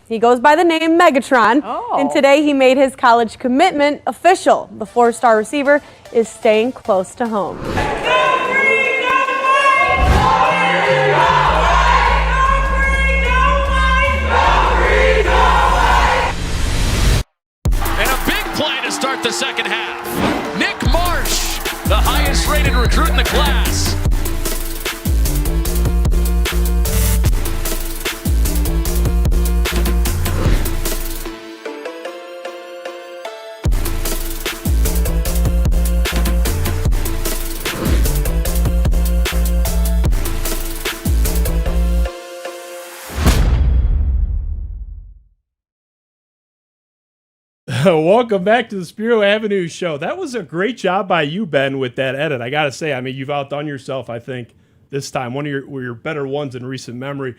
He goes by the name MegaTron, and today he made his college commitment official. The 4-star receiver is staying close to home. Start the second half. Nick Marsh, the highest rated recruit in the class. Welcome back to the Spiro Avenue Show. That was a great job by you, Ben, with that edit. I got to say, I mean, you've outdone yourself, I think, this time. One of your better ones in recent memory.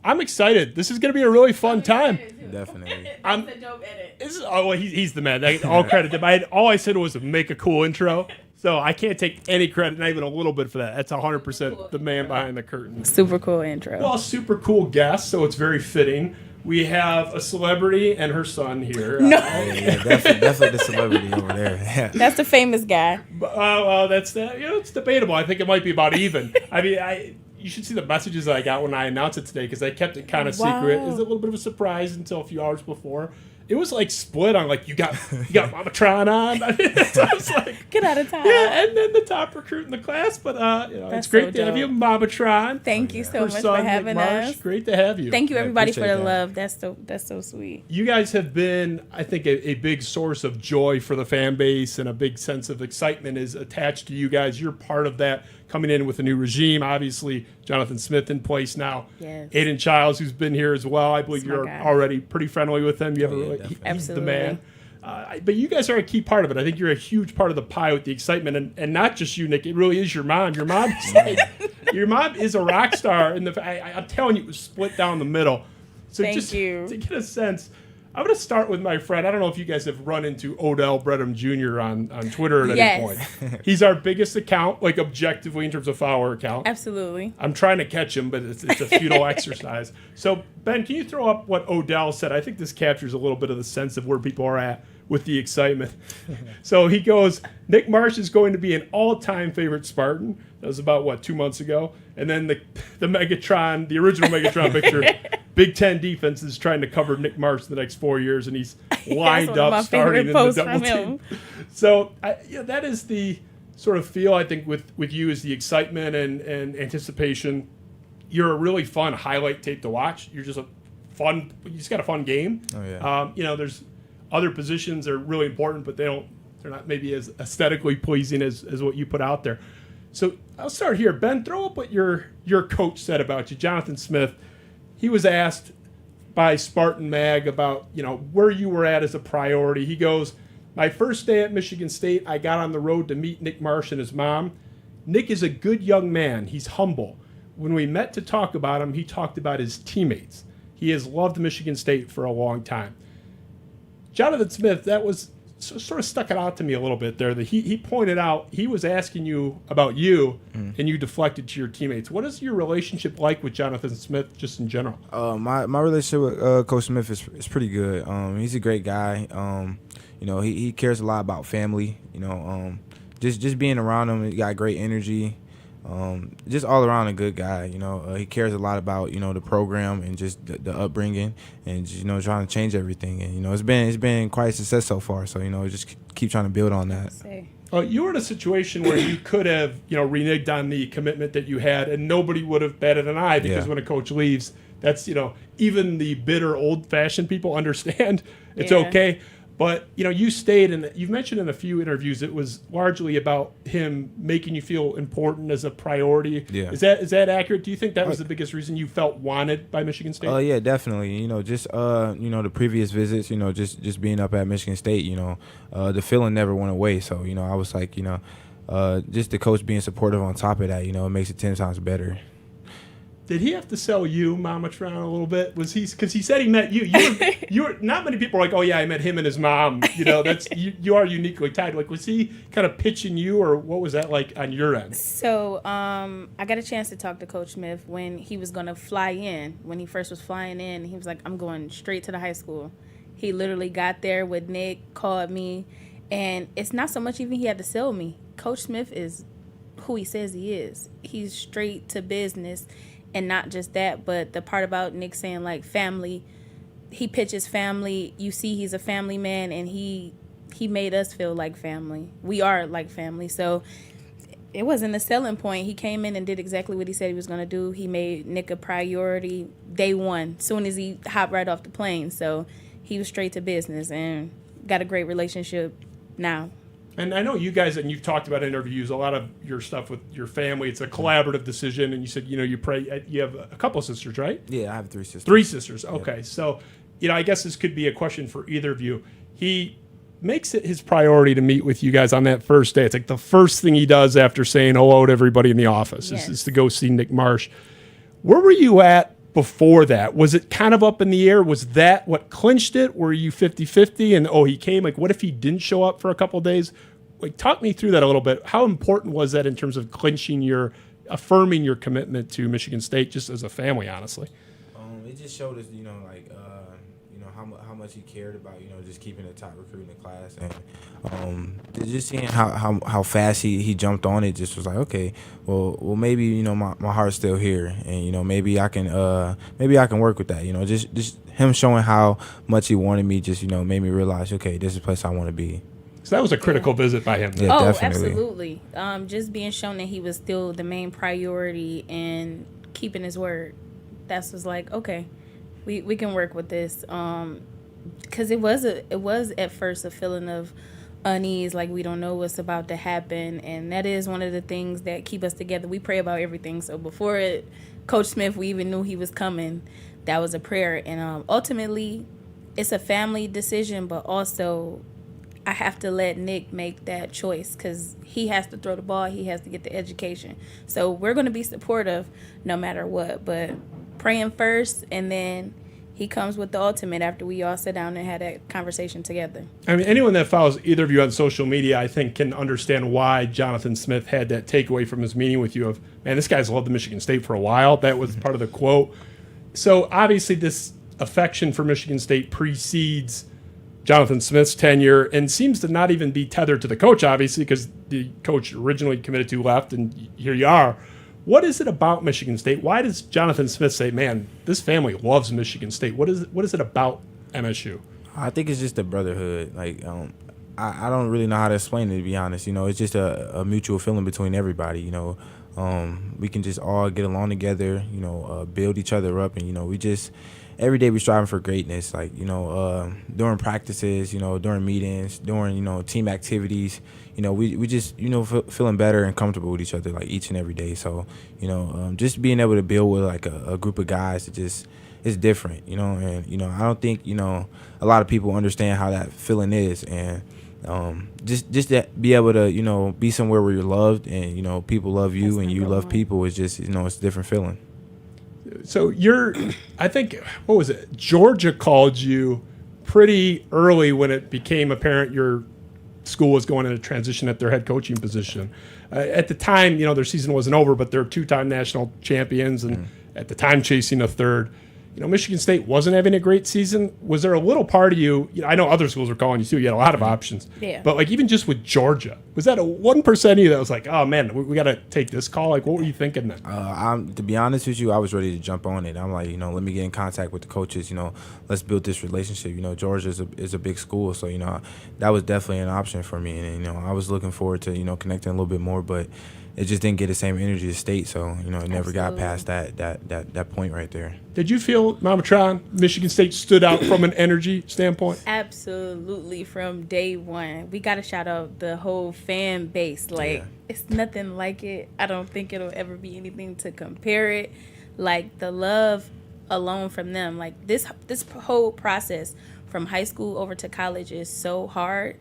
I'm excited. This is going to be a really fun time. Definitely. That's a dope edit. He's the man. All credit to him. All I said was make a cool intro. So I can't take any credit, not even a little bit for that. That's 100% the man behind the curtain. Super cool intro. Well, super cool guest, so it's very fitting. We have a celebrity and her son here. No. Yeah, definitely the celebrity over there. Yeah. That's the famous guy. Well, that's that. It's debatable. I think it might be about even. I mean, you should see the messages that I got when I announced it today because I kept it kind of secret. It was a little bit of a surprise until a few hours before. It was like split on like you got MamaTron on. I was like, get out of town. Yeah, and then the top recruit in the class. But it's great to have you, MamaTron. Thank you so much for having Marsh. us. Great to have you. Thank you everybody for the love. That's so sweet. You guys have been, I think, a big source of joy for the fan base, and a big sense of excitement is attached to you guys. You're part of that. Coming in with a new regime, obviously Jonathan Smith in place now. Yes. Aidan Chiles, who's been here as well. I believe you're already pretty friendly with him. You have he's the man. But you guys are a key part of it. I think you're a huge part of the pie with the excitement, and not just you, Nick. It really is your mom. Your mom is your mom is a rock star. I'm telling you, it was split down the middle. So Thank you. To get a sense. I'm going to start with my friend. I don't know if you guys have run into Odell Bredham Jr. on Twitter at any point. He's our biggest account, like objectively in terms of follower account. Absolutely. I'm trying to catch him, but it's a futile exercise. So, Ben, can you throw up what Odell said? I think this captures a little bit of the sense of where people are at with the excitement. So he goes, Nick Marsh is going to be an all-time favorite Spartan. That was about, 2 months ago? And then the MegaTron, the original MegaTron picture, Big Ten defense is trying to cover Nick Marsh the next 4 years, and he's lined up starting in the double team. So that is the sort of feel, I think, with you is the excitement and anticipation. You're a really fun highlight tape to watch. You're just you just got a fun game. Oh, yeah. There's other positions that are really important, but they're not maybe as aesthetically pleasing as what you put out there. So I'll start here. Ben, throw up what your coach said about you, Jonathan Smith. He was asked by Spartan Mag about, where you were at as a priority. He goes, my first day at Michigan State, I got on the road to meet Nick Marsh and his mom. Nick is a good young man. He's humble. When we met to talk about him, he talked about his teammates. He has loved Michigan State for a long time. Jonathan Smith, that was sort of stuck it out to me a little bit there. That he pointed out he was asking you about you, and you deflected to your teammates. What is your relationship like with Jonathan Smith, just in general? My relationship with Coach Smith is pretty good. He's a great guy. He cares a lot about family. Just being around him, he got great energy. Just all around a good guy. He cares a lot about the program and just the upbringing and just, trying to change everything. And it's been quite a success so far. So just keep trying to build on that. You were in a situation where you could have reneged on the commitment that you had, and nobody would have batted an eye because when a coach leaves, that's even the bitter old-fashioned people understand it's okay. But, you stayed, and you've mentioned in a few interviews it was largely about him making you feel important as a priority. Yeah. Is that accurate? Do you think that was the biggest reason you felt wanted by Michigan State? Yeah, definitely. The previous visits, just being up at Michigan State, the feeling never went away. So, I was like, just the coach being supportive on top of that, it makes it 10 times better. Did he have to sell you, MamaTron, a little bit? Was he, because he said he met you. You were not many people are like, oh yeah, I met him and his mom. That's you are uniquely tied. Like, was he kind of pitching you, or what was that like on your end? So I got a chance to talk to Coach Smith when he was gonna fly in. When he first was flying in, he was like, I'm going straight to the high school. He literally got there with Nick, called me, and it's not so much even he had to sell me. Coach Smith is who he says he is. He's straight to business. And not just that, but the part about Nick saying, like, family, he pitches family. You see he's a family man, and he made us feel like family. We are like family. So it wasn't a selling point. He came in and did exactly what he said he was going to do. He made Nick a priority day one, soon as he hopped right off the plane. So he was straight to business and got a great relationship now. And I know you guys, and you've talked about in interviews, a lot of your stuff with your family, it's a collaborative decision, and you said, you pray, you have a couple of sisters, right? Yeah, I have 3 sisters. 3 sisters, okay. Yep. So, I guess this could be a question for either of you. He makes it his priority to meet with you guys on that first day. It's like the first thing he does after saying hello to everybody in the office is to go see Nick Marsh. Where were you at before that? Was it kind of up in the air? Was that what clinched it? Were you 50-50 and, he came? Like, what if he didn't show up for a couple of days? Like, talk me through that a little bit. How important was that in terms of affirming your commitment to Michigan State just as a family, honestly? It just showed us, how much he cared about, just keeping the top recruit in the class. And just seeing how fast he jumped on it just was like, okay, well maybe, my heart's still here. And, maybe I can work with that. Just him showing how much he wanted me just, made me realize, okay, this is a place I want to be. So that was a critical visit by him. Yeah, definitely. Absolutely. Just being shown that he was still the main priority and keeping his word. That was like, okay, we can work with this. Because it was at first a feeling of unease, like we don't know what's about to happen, and that is one of the things that keep us together. We pray about everything. So before Coach Smith, we even knew he was coming. That was a prayer, and ultimately, it's a family decision, but also I have to let Nick make that choice because he has to throw the ball. He has to get the education. So we're going to be supportive no matter what, but praying first, and then he comes with the ultimate after we all sit down and had that conversation together. I mean, anyone that follows either of you on social media, I think, can understand why Jonathan Smith had that takeaway from his meeting with you of, man, this guy's loved the Michigan State for a while. That was part of the quote. So obviously this affection for Michigan State precedes Jonathan Smith's tenure and seems to not even be tethered to the coach, obviously, because the coach originally committed to left, and here you are. What is it about Michigan State? Why does Jonathan Smith say, man, this family loves Michigan State? What is it about MSU? I think it's just a brotherhood. Like, I don't really know how to explain it, to be honest. It's just a mutual feeling between everybody. We can just all get along together, build each other up. And, we just, every day we're striving for greatness. Like, during practices, during meetings, during, team activities, we just, feeling better and comfortable with each other, like, each and every day. So, just being able to build with, like, a group of guys, it's different, and, I don't think, a lot of people understand how that feeling is. And just to be able to, be somewhere where you're loved and, people love you and you love people is just, it's a different feeling. So I think, what was it? Georgia called you pretty early when it became apparent your school was going in a transition at their head coaching position. At the time, their season wasn't over, but they're 2-time national champions and at the time chasing a third. Michigan State wasn't having a great season. Was there a little part of you, I know other schools were calling you too, you had a lot of options. Yeah. But like even just with Georgia, was that a 1% of you that was like, oh man, we got to take this call? Like what were you thinking then? To be honest with you, I was ready to jump on it. I'm like, let me get in contact with the coaches, let's build this relationship. Georgia is a big school, so, that was definitely an option for me. And, I was looking forward to, connecting a little bit more, but it just didn't get the same energy as State, so it never got past that point right there. Did you feel, MamaTron, Michigan State stood out from an energy standpoint? Absolutely, from day one. We got to shout out the whole fan base. It's nothing like it. I don't think it'll ever be anything to compare it. Like the love alone from them. Like this whole process from high school over to college is so hard.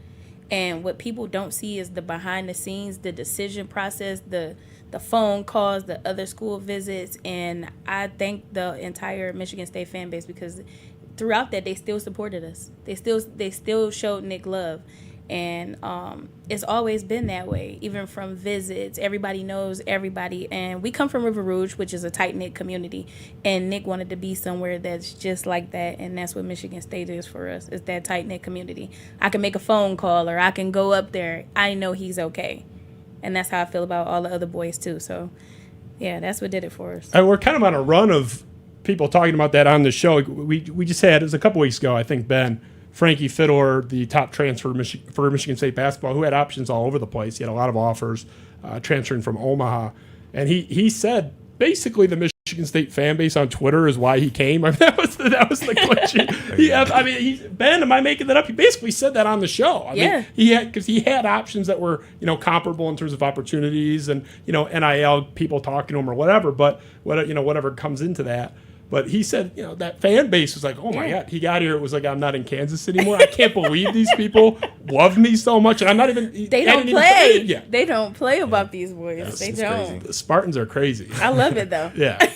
And what people don't see is the behind the scenes, the decision process, the the phone calls, the other school visits, and I thank the entire Michigan State fan base because throughout that they still supported us. They still showed Nick love. And it's always been that way, even from visits. Everybody knows everybody. And we come from River Rouge, which is a tight-knit community. And Nick wanted to be somewhere that's just like that. And that's what Michigan State is for us. It's that tight-knit community. I can make a phone call or I can go up there. I know he's okay. And that's how I feel about all the other boys, too. So, yeah, that's what did it for us. And we're kind of on a run of people talking about that on the show. We just had, it was a couple weeks ago, I think, Ben, Frankie Fiddler, the top transfer for Michigan State basketball, who had options all over the place. He had a lot of offers transferring from Omaha. And he said basically the Michigan State fan base on Twitter is why he came. I mean, that was the question. Ben, am I making that up? He basically said that on the show. I mean, he had options that were, comparable in terms of opportunities and, NIL people talking to him or whatever, but whatever comes into that. But he said, that fan base was like, oh, my God. He got here. It was like, I'm not in Kansas anymore. I can't believe these people love me so much. And I'm not even. They don't play. They don't play about these boys. They don't. Crazy. The Spartans are crazy. I love it, though. Yeah.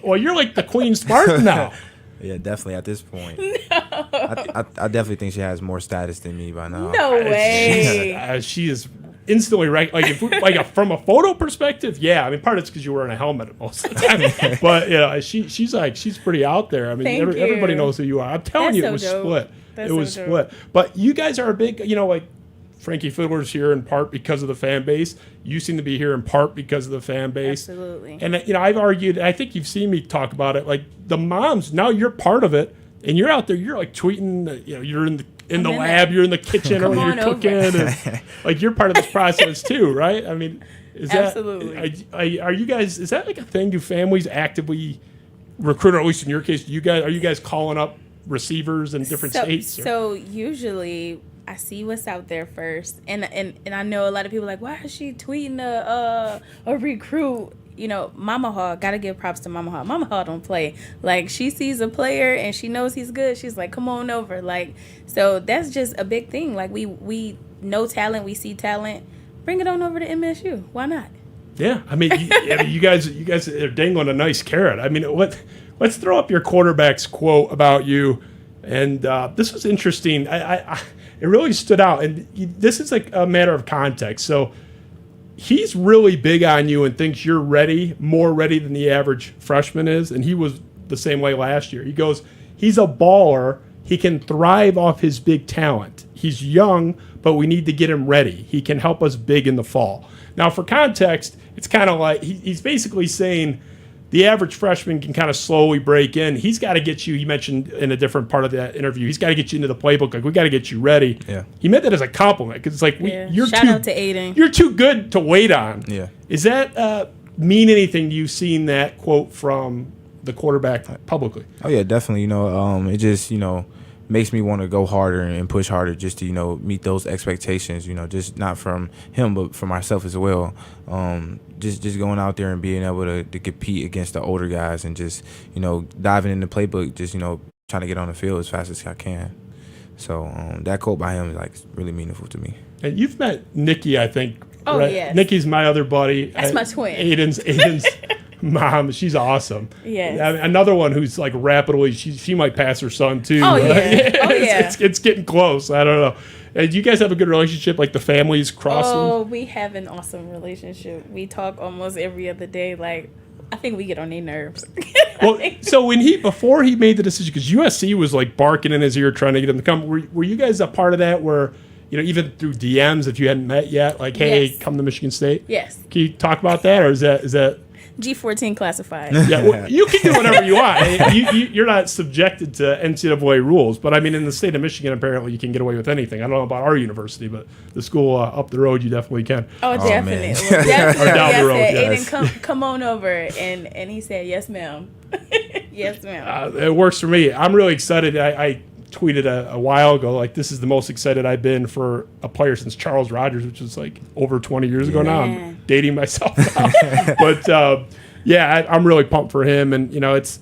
Well, you're like the Queen Spartan now. Yeah, definitely at this point. No. I definitely think she has more status than me by now. No way. She is instantly right. Like from a photo perspective, yeah. I mean, part of it's because you're wearing a helmet most of the time. But she's pretty out there. I mean, everybody knows who you are. I'm telling you, it was split. It was split. But you guys are a big, like Frankie Fiddler's here in part because of the fan base. You seem to be here in part because of the fan base. Absolutely. And I've argued. I think you've seen me talk about it. Like the moms, now you're part of it, and you're out there. You're like tweeting. You're in the lab, you're in the kitchen, or you're cooking. And, like you're part of this process too, right? I mean, absolutely. Are you guys? Is that like a thing? Do families actively recruit, or at least in your case, are you guys calling up receivers in different states? Or? So usually, I see what's out there first, and I know a lot of people are like, why is she tweeting a recruit? Mama Hall, gotta give props to Mama Hall. Mama Hall don't play. Like, she sees a player and she knows he's good. She's like, come on over. Like, so that's just a big thing. Like, we know talent, we see talent. Bring it on over to MSU. Why not? Yeah, I mean, you guys are dangling a nice carrot. I mean, let's throw up your quarterback's quote about you. And this was interesting. It really stood out. And this is like a matter of context. So he's really big on you and thinks you're ready, more ready than the average freshman is. And he was the same way last year. He goes, he's a baller. He can thrive off his big talent. He's young, but we need to get him ready. He can help us big in the fall. Now, for context, it's kind of like he's basically saying the average freshman can kind of slowly break in. He's got to get you, he mentioned in a different part of that interview, he's got to get you into the playbook. Like, we got to get you ready. Yeah. He meant that as a compliment because it's like, Shout out to Aidan. You're too good to wait on. Yeah. Is that mean anything to you, seeing that quote from the quarterback publicly? Oh, yeah, definitely. It just, makes me want to go harder and push harder just to, meet those expectations, just not from him, but for myself as well. Just going out there and being able to compete against the older guys and just, diving in the playbook, just, trying to get on the field as fast as I can. So that quote by him is like really meaningful to me. And you've met Nikki, I think. Oh, right? yes. Nikki's my other buddy. That's my twin. Aidan's mom. She's awesome. Yes. Another one who's like rapidly, she might pass her son too. Oh, yeah. Oh, yeah. It's getting close. I don't know. And you guys have a good relationship, like the families crossing? Oh, we have an awesome relationship. We talk almost every other day. Like, I think we get on their nerves. Well, so before he made the decision, because USC was like barking in his ear trying to get him to come, were you guys a part of that where, even through DMs, if you hadn't met yet, like, hey, yes. Come to Michigan State? Yes. Can you talk about that, or is that G14 classified? Yeah, well, you can do whatever you want. You're not subjected to NCAA rules. But, I mean, in the state of Michigan, apparently you can get away with anything. I don't know about our university, but the school up the road, you definitely can. Oh, definitely. Or down the road, yes. Aidan, come on over. And he said, yes, ma'am. Yes, ma'am. It works for me. I'm really excited. I tweeted a while ago, like, this is the most excited I've been for a player since Charles Rogers, which was like over 20 years ago now. I'm dating myself now. But I'm really pumped for him, and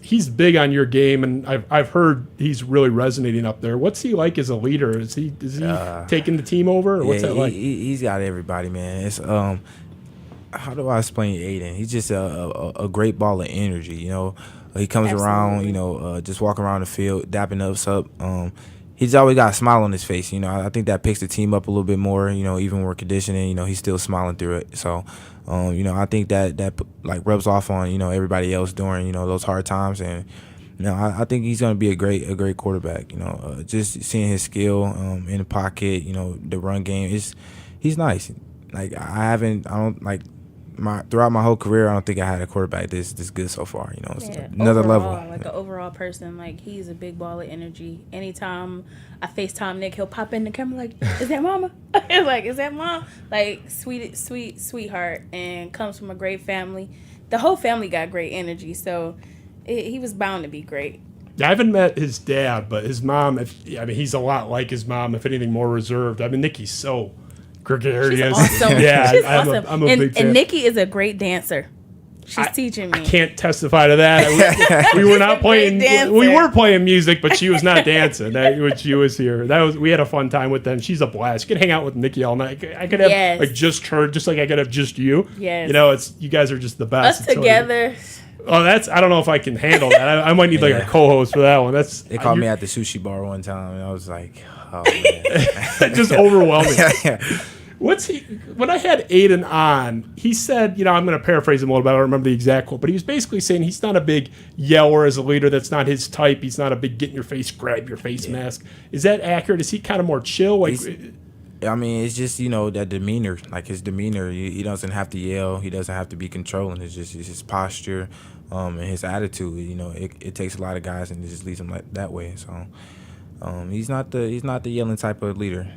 he's big on your game, and I've heard he's really resonating up there. What's he like as a leader? Is he taking the team over, or what's that like? He's got everybody, man. It's how do I explain Aidan? He's just a great ball of energy. He comes Absolutely. around. Just walking around the field, dapping us up. He's always got a smile on his face. I think that picks the team up a little bit more. Even when we're conditioning, he's still smiling through it. So, I think that like rubs off on everybody else during those hard times. And I think he's going to be a great quarterback. Just seeing his skill in the pocket. The run game he's nice. Like throughout my whole career, I don't think I had a quarterback this good so far. It's another overall, level. Like an overall person, like he's a big ball of energy. Anytime I FaceTime Nick, he'll pop in the camera like, "Is that Mama?" Like, "Is that Mom?" Like, sweetheart, and comes from a great family. The whole family got great energy, so he was bound to be great. I haven't met his dad, but his mom. He's a lot like his mom. If anything, more reserved. Nikki's so gregarious. She's awesome. Yeah, She's I'm awesome. a big fan. And Nikki is a great dancer. She's teaching me. I can't testify to that. We were not playing. We were playing music, but she was not dancing. When she was here, we had a fun time with them. She's a blast. You could hang out with Nikki all night. I could have like just her, just like I could have just you. Yes. You guys are just the best. Us together. Oh, I don't know if I can handle that. I might need like a co-host for that one. They called me at the sushi bar one time, and I was like, oh man, just overwhelming. When I had Aidan on, he said, I'm going to paraphrase him a little bit. I don't remember the exact quote, but he was basically saying he's not a big yeller as a leader. That's not his type. He's not a big get in your face, grab your face mask. Is that accurate? Is he kind of more chill? It's just that demeanor. Like his demeanor, he doesn't have to yell. He doesn't have to be controlling. It's his posture, and his attitude. It takes a lot of guys, and it just leads them that way. So, he's not the yelling type of leader.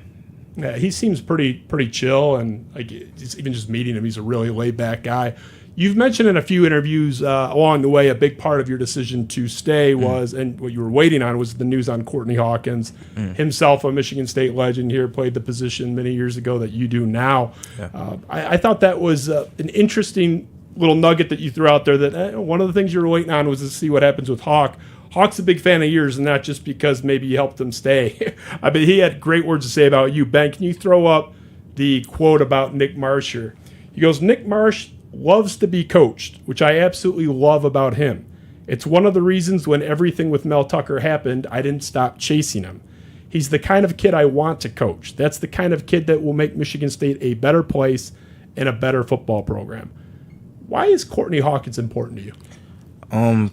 Yeah, he seems pretty chill, and even just meeting him, he's a really laid back guy. You've mentioned in a few interviews along the way a big part of your decision to stay was, and what you were waiting on was the news on Courtney Hawkins, himself a Michigan State legend here, played the position many years ago that you do now. Yeah. I thought that was an interesting little nugget that you threw out there, that one of the things you were waiting on was to see what happens with Hawk. Hawk's a big fan of yours, and not just because maybe you helped him stay. He had great words to say about you. Ben, can you throw up the quote about Nick Marsh here? He goes, "Nick Marsh loves to be coached, which I absolutely love about him. It's one of the reasons when everything with Mel Tucker happened, I didn't stop chasing him. He's the kind of kid I want to coach. That's the kind of kid that will make Michigan State a better place and a better football program." Why is Courtney Hawkins important to you?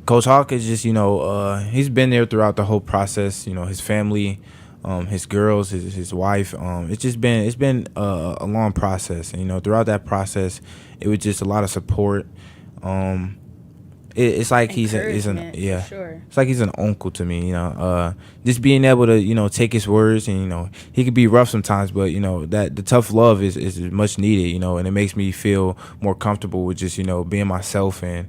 Coach Hawk is just, he's been there throughout the whole process. His family, his girls, his wife. It's been a long process. And, throughout that process, it was just a lot of support. It's like he's It's like he's an uncle to me. Just being able to take his words, and he could be rough sometimes, but that the tough love is much needed. And it makes me feel more comfortable with just being myself, and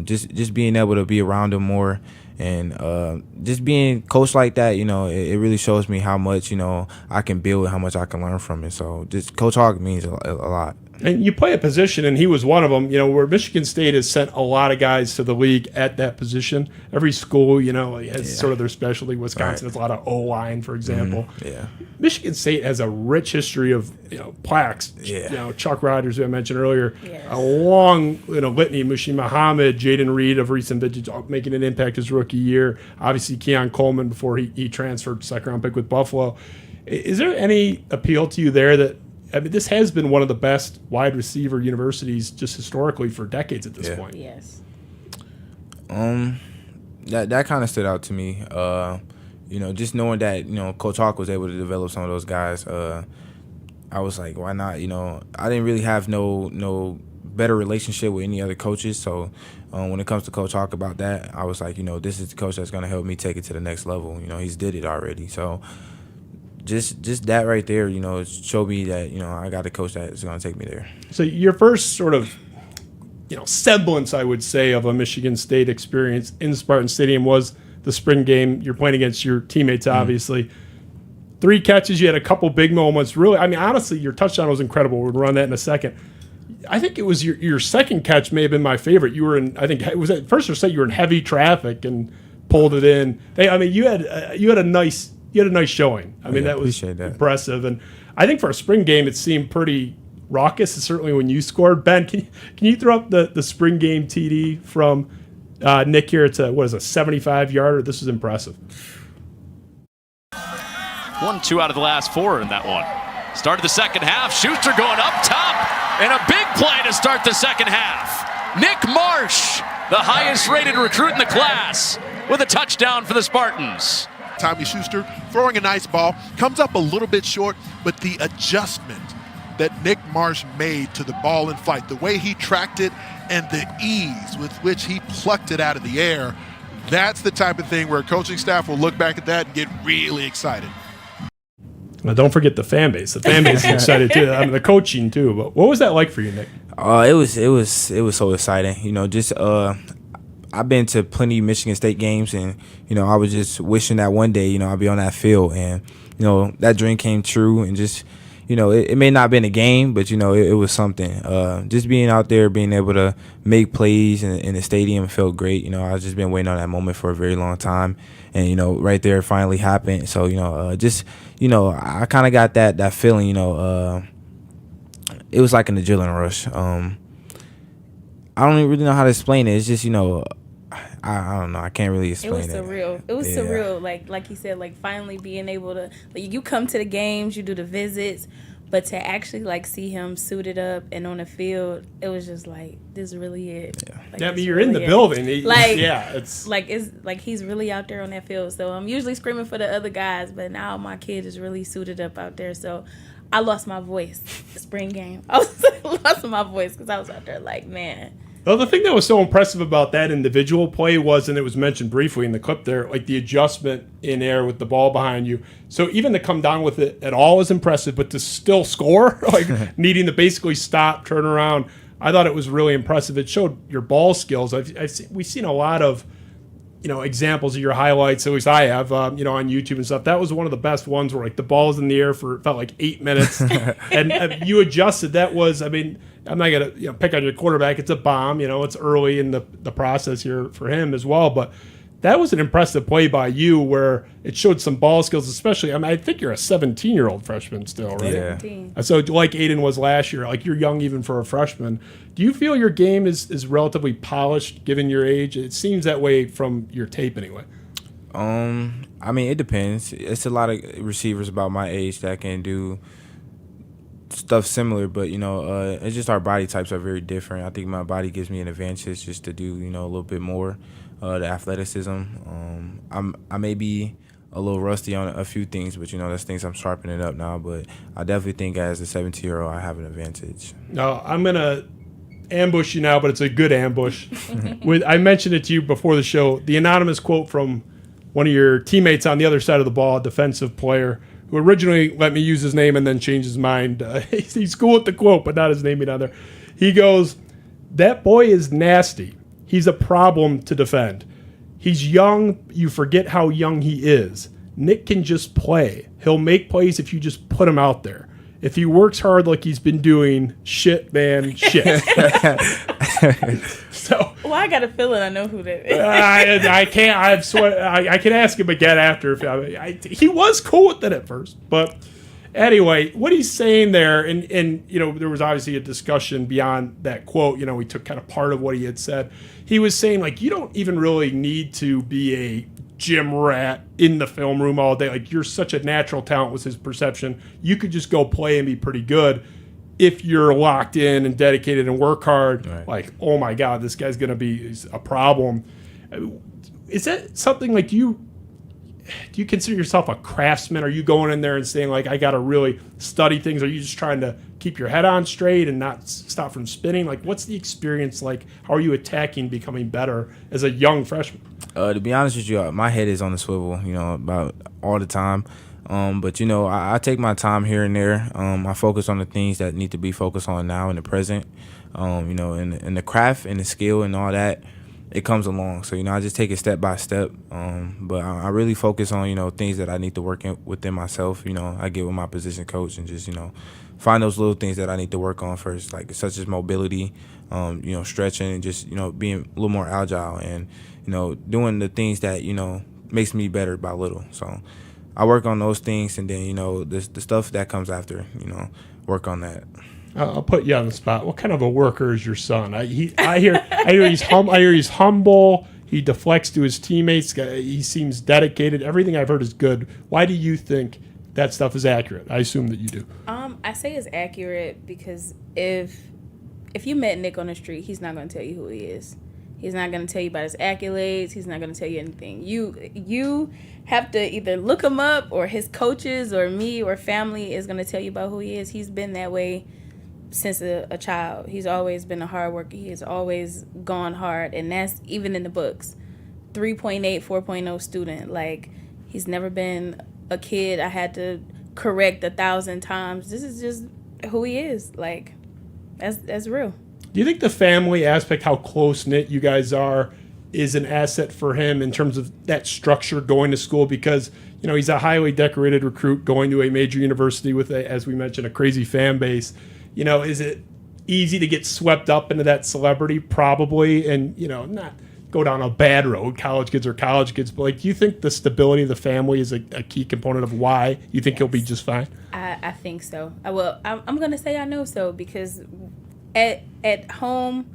just being able to be around him more, and just being coached like that. It really shows me how much I can build, how much I can learn from it. So just Coach Hawk means a lot. And you play a position, and he was one of them, where Michigan State has sent a lot of guys to the league at that position. Every school, has sort of their specialty. Wisconsin has a lot of O-line, for example. Yeah. Michigan State has a rich history of, plaques. Yeah. Chuck Rogers, who I mentioned earlier, Yes. a long litany. Mushie Muhammad, Jaden Reed of recent vintage, making an impact his rookie year. Obviously, Keon Coleman before he transferred, second-round pick with Buffalo. Is there any appeal to you there that, this has been one of the best wide receiver universities just historically for decades at this point. Yes. That kind of stood out to me. Just knowing that, Coach Hawk was able to develop some of those guys. I was like, why not? I didn't really have no better relationship with any other coaches. So when it comes to Coach Hawk about that, I was like, this is the coach that's going to help me take it to the next level. He's did it already. So just that right there, showed me that, I got a coach that is going to take me there. So your first sort of, semblance, I would say, of a Michigan State experience in Spartan Stadium was the spring game. You're playing against your teammates, obviously. 3 catches. You had a couple big moments. Really, honestly, your touchdown was incredible. We'll run that in a second. I think it was your second catch may have been my favorite. You were in, I think, was it first or second? You were in heavy traffic and pulled it in. You had a nice showing. That was appreciate that. Impressive. And I think for a spring game, it seemed pretty raucous, certainly when you scored. Ben, can you throw up the spring game TD from Nick here? It's a 75-yarder. This is impressive. 1-2 out of the last 4 in that one. Started the second half. Schuster going up top. And a big play to start the second half. Nick Marsh, the highest rated recruit in the class, with a touchdown for the Spartans. Tommy Schuster throwing a nice ball, comes up a little bit short, but the adjustment that Nick Marsh made to the ball in flight, the way he tracked it and the ease with which he plucked it out of the air, that's the type of thing where a coaching staff will look back at that and get really excited. Well, don't forget the fan base. The fan base is excited too. I mean, the coaching too. But what was that like for you, Nick? It was so exciting. You know, just I've been to plenty of Michigan State games, and you know, I was just wishing that one day, you know, I'd be on that field, and you know, that dream came true, and just, you know, it may not have been a game, but you know, it was something. Just being out there, being able to make plays in the stadium felt great. You know, I've just been waiting on that moment for a very long time, and you know, right there, it finally happened. So you know, just, you know, I kind of got that feeling. You know, it was like an adrenaline rush. I don't even really know how to explain it. It's just, you know, I don't know. I can't really explain it. It was surreal. It was surreal. Like you said, like finally being able to, like, you come to the games, you do the visits, but to actually like see him suited up and on the field, it was just like, this is really it. Yeah. Like, I mean, you're in the building. It's like he's really out there on that field. So I'm usually screaming for the other guys, but now my kid is really suited up out there. So I lost my voice the spring game. I lost my voice because I was out there like, man. Well, the thing that was so impressive about that individual play was, and it was mentioned briefly in the clip there, like the adjustment in air with the ball behind you. So even to come down with it at all is impressive, but to still score, like needing to basically stop, turn around, I thought it was really impressive. It showed your ball skills. We've seen a lot of, you know, examples of your highlights, at least I have, you know, on YouTube and stuff. That was one of the best ones where like the ball was in the air for felt like 8 minutes, and you adjusted. That was, I mean, I'm not gonna, you know, pick on your quarterback. It's a bomb, you know. It's early in the process here for him as well, but that was an impressive play by you where it showed some ball skills, especially. I mean, I think you're a 17-year-old freshman still, right? Yeah. 17. So like Aidan was last year, like you're young even for a freshman. Do you feel your game is relatively polished given your age? It seems that way from your tape anyway. I mean, it depends. It's a lot of receivers about my age that can do stuff similar, but you know, it's just our body types are very different. I think my body gives me an advantage just to do, you know, a little bit more, the athleticism. I may be a little rusty on a few things, but you know, that's things I'm sharpening up now. But I definitely think as a 17-year-old, I have an advantage. No, I'm gonna ambush you now, but it's a good ambush. I mentioned it to you before the show. The anonymous quote from one of your teammates on the other side of the ball, a defensive player, who originally let me use his name and then changed his mind. He's cool with the quote, but not his name being on there. He goes, "That boy is nasty. He's a problem to defend. He's young. You forget how young he is. Nick can just play. He'll make plays if you just put him out there. If he works hard like he's been doing, shit, man, shit." So, Well, I got a feeling I know who that is. I can't. I can ask him again after. He was cool with it at first, but anyway, what he's saying there, and you know, there was obviously a discussion beyond that quote. You know, we took kind of part of what he had said. He was saying like, you don't even really need to be a gym rat in the film room all day. Like, you're such a natural talent, was his perception. You could just go play and be pretty good if you're locked in and dedicated and work hard. Right. Like, oh my God, this guy's going to be a problem. Is that something like do you consider yourself a craftsman? Are you going in there and saying like, I got to really study things? Are you just trying to keep your head on straight and not stop from spinning? Like, what's the experience like? How are you attacking becoming better as a young freshman? To be honest with you, my head is on the swivel, you know, about all the time. But, you know, I take my time here and there. I focus on the things that need to be focused on now in the present. You know, and the craft and the skill and all that, it comes along. So, you know, I just take it step by step. But I really focus on, you know, things that I need to work within myself. You know, I get with my position coach and just, you know, find those little things that I need to work on first, like such as mobility, you know, stretching, and just, you know, being a little more agile and, you know, doing the things that, you know, makes me better by little. So I work on those things, and then, you know, the stuff that comes after, you know, work on that. I'll put you on the spot. What kind of a worker is your son? I hear he's humble. He deflects to his teammates. He seems dedicated. Everything I've heard is good. Why do you think that stuff is accurate? I assume that you do. I say it's accurate because if you met Nick on the street, he's not going to tell you who he is. He's not going to tell you about his accolades. He's not going to tell you anything. You have to either look him up, or his coaches or me or family is going to tell you about who he is. He's been that way since a child. He's always been a hard worker. He has always gone hard, and that's even in the books. 3.8, 4.0 student. Like, he's never been a kid I had to correct 1,000 times. This is just who he is. Like, that's real. Do you think the family aspect, how close-knit you guys are, is an asset for him in terms of that structure going to school? Because, you know, he's a highly decorated recruit going to a major university with, as we mentioned, a crazy fan base. You know, is it easy to get swept up into that celebrity? Probably. And, you know, not go down a bad road. College kids are college kids. But, like, do you think the stability of the family is a key component of why you think he'll be just fine? I think so. I'm going to say I know so, because at home,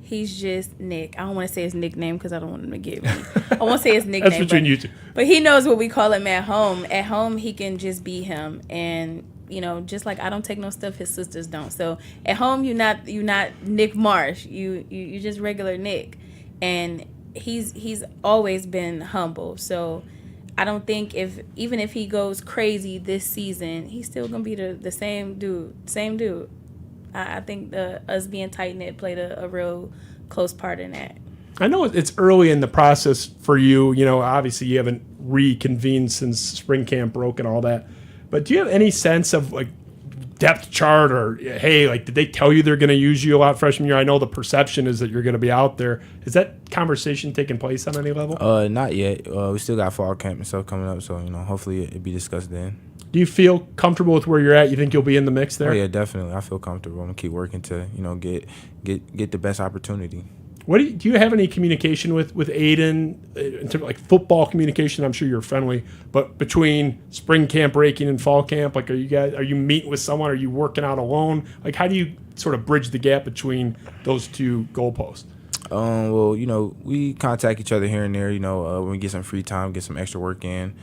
he's just Nick. I don't want to say his nickname because I don't want him to get me. I won't say his nickname. That's between you two. But he knows what we call him at home. At home, he can just be him. And, you know, just like I don't take no stuff his sisters don't. So at home, you're not Nick Marsh. You just regular Nick. And he's always been humble. So I don't think even if he goes crazy this season, he's still gonna be the same dude. I think us being tight-knit played a real close part in that. I know it's early in the process for you. You know, obviously you haven't reconvened since spring camp broke and all that. But do you have any sense of, like, depth chart or, hey, like, did they tell you they're going to use you a lot freshman year? I know the perception is that you're going to be out there. Is that conversation taking place on any level? Not yet. We still got fall camp and stuff coming up, so, you know, hopefully it'll be discussed then. Do you feel comfortable with where you're at? You think you'll be in the mix there? Oh, yeah, definitely. I feel comfortable. I'm going to keep working to, you know, get the best opportunity. What do you have any communication with Aidan in terms of, like, football communication? I'm sure you're friendly, but between spring camp breaking and fall camp, like, are you meeting with someone? Are you working out alone? Like, how do you sort of bridge the gap between those two goalposts? Well, you know, we contact each other here and there. You know, when we get some free time, get some extra work in.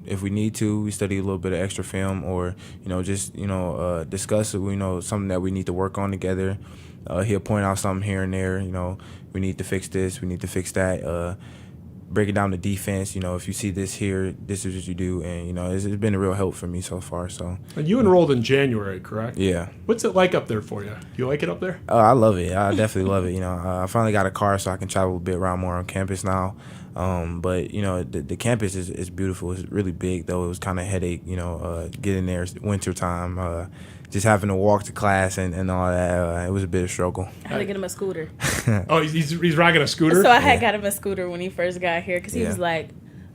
If we need to, we study a little bit of extra film, or, you know, just, you know, discuss, you know, something that we need to work on together. He'll point out something here and there, you know, we need to fix this, we need to fix that. Break it down to defense, you know, if you see this here, this is what you do. And, you know, it's been a real help for me so far. So. And you enrolled in January, correct? Yeah. What's it like up there for you? Do you like it up there? I love it. I definitely love it. You know, I finally got a car so I can travel a bit around more on campus now. But, you know, the campus is beautiful. It's really big, though. It was kind of a headache, you know, getting there winter time. Just having to walk to class and all that, it was a bit of a struggle. I had to get him a scooter. Oh, he's rocking a scooter? So I got him a scooter when he first got here, because he was like,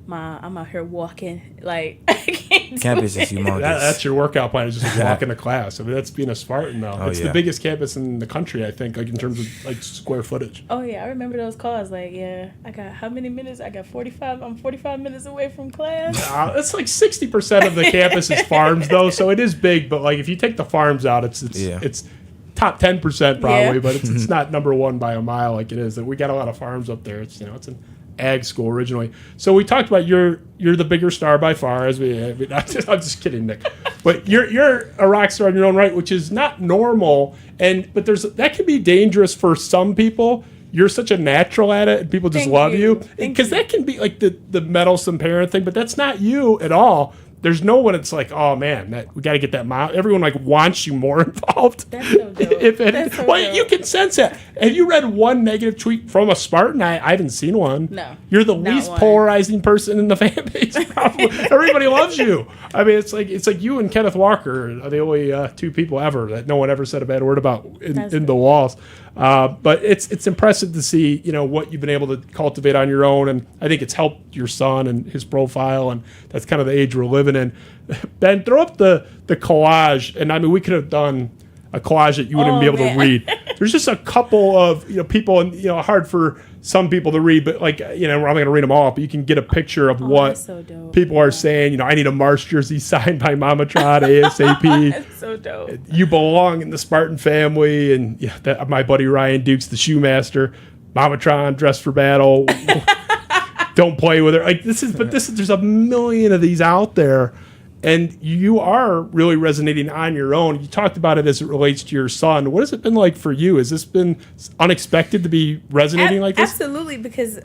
Ma, I'm out here walking. Like, I can't do campus is humongous. That's your workout plan, is just walking to class. I mean, that's being a Spartan, though. It's the biggest campus in the country, I think, like, in terms of, like, square footage. Oh, yeah. I remember those calls. Like, yeah, I got how many minutes? I got 45. I'm 45 minutes away from class. It's like 60% of the campus is farms, though, so it is big. But, like, if you take the farms out, it's top 10% probably, but it's not number one by a mile like it is. We got a lot of farms up there. It's, you know, it's an ag school originally. So we talked about you're the bigger star by far. I'm just kidding, Nick. But you're a rock star in your own right, which is not normal. But that can be dangerous for some people. You're such a natural at it, and people just love you. Because that can be like the meddlesome parent thing, but that's not you at all. There's no one. It's like, oh man, we got to get that mile. Everyone like wants you more involved. That's so dope. You can sense that. Have you read one negative tweet from a Spartan? I haven't seen one. No. You're the least polarizing person in the fan base. Probably. Everybody loves you. I mean, it's like you and Kenneth Walker are the only two people ever that no one ever said a bad word about in the walls. But it's impressive to see, you know, what you've been able to cultivate on your own, and I think it's helped your son and his profile, and that's kind of the age we're living in. Ben, throw up the collage, and I mean, we could have done a collage that you wouldn't be able to read. there's just a couple of people, and hard for some people to read, but like I'm not going to read them all, but you can get a picture of what so dope. people are saying. I need a Marsh jersey signed by MamaTron ASAP. That's so dope. You belong in the Spartan family, and my buddy Ryan Duke's the shoemaster. MamaTron dressed for battle. Don't play with her. Like there's a million of these out there. And you are really resonating on your own. You talked about it as it relates to your son. What has it been like for you? Has this been unexpected to be resonating like this? Absolutely, because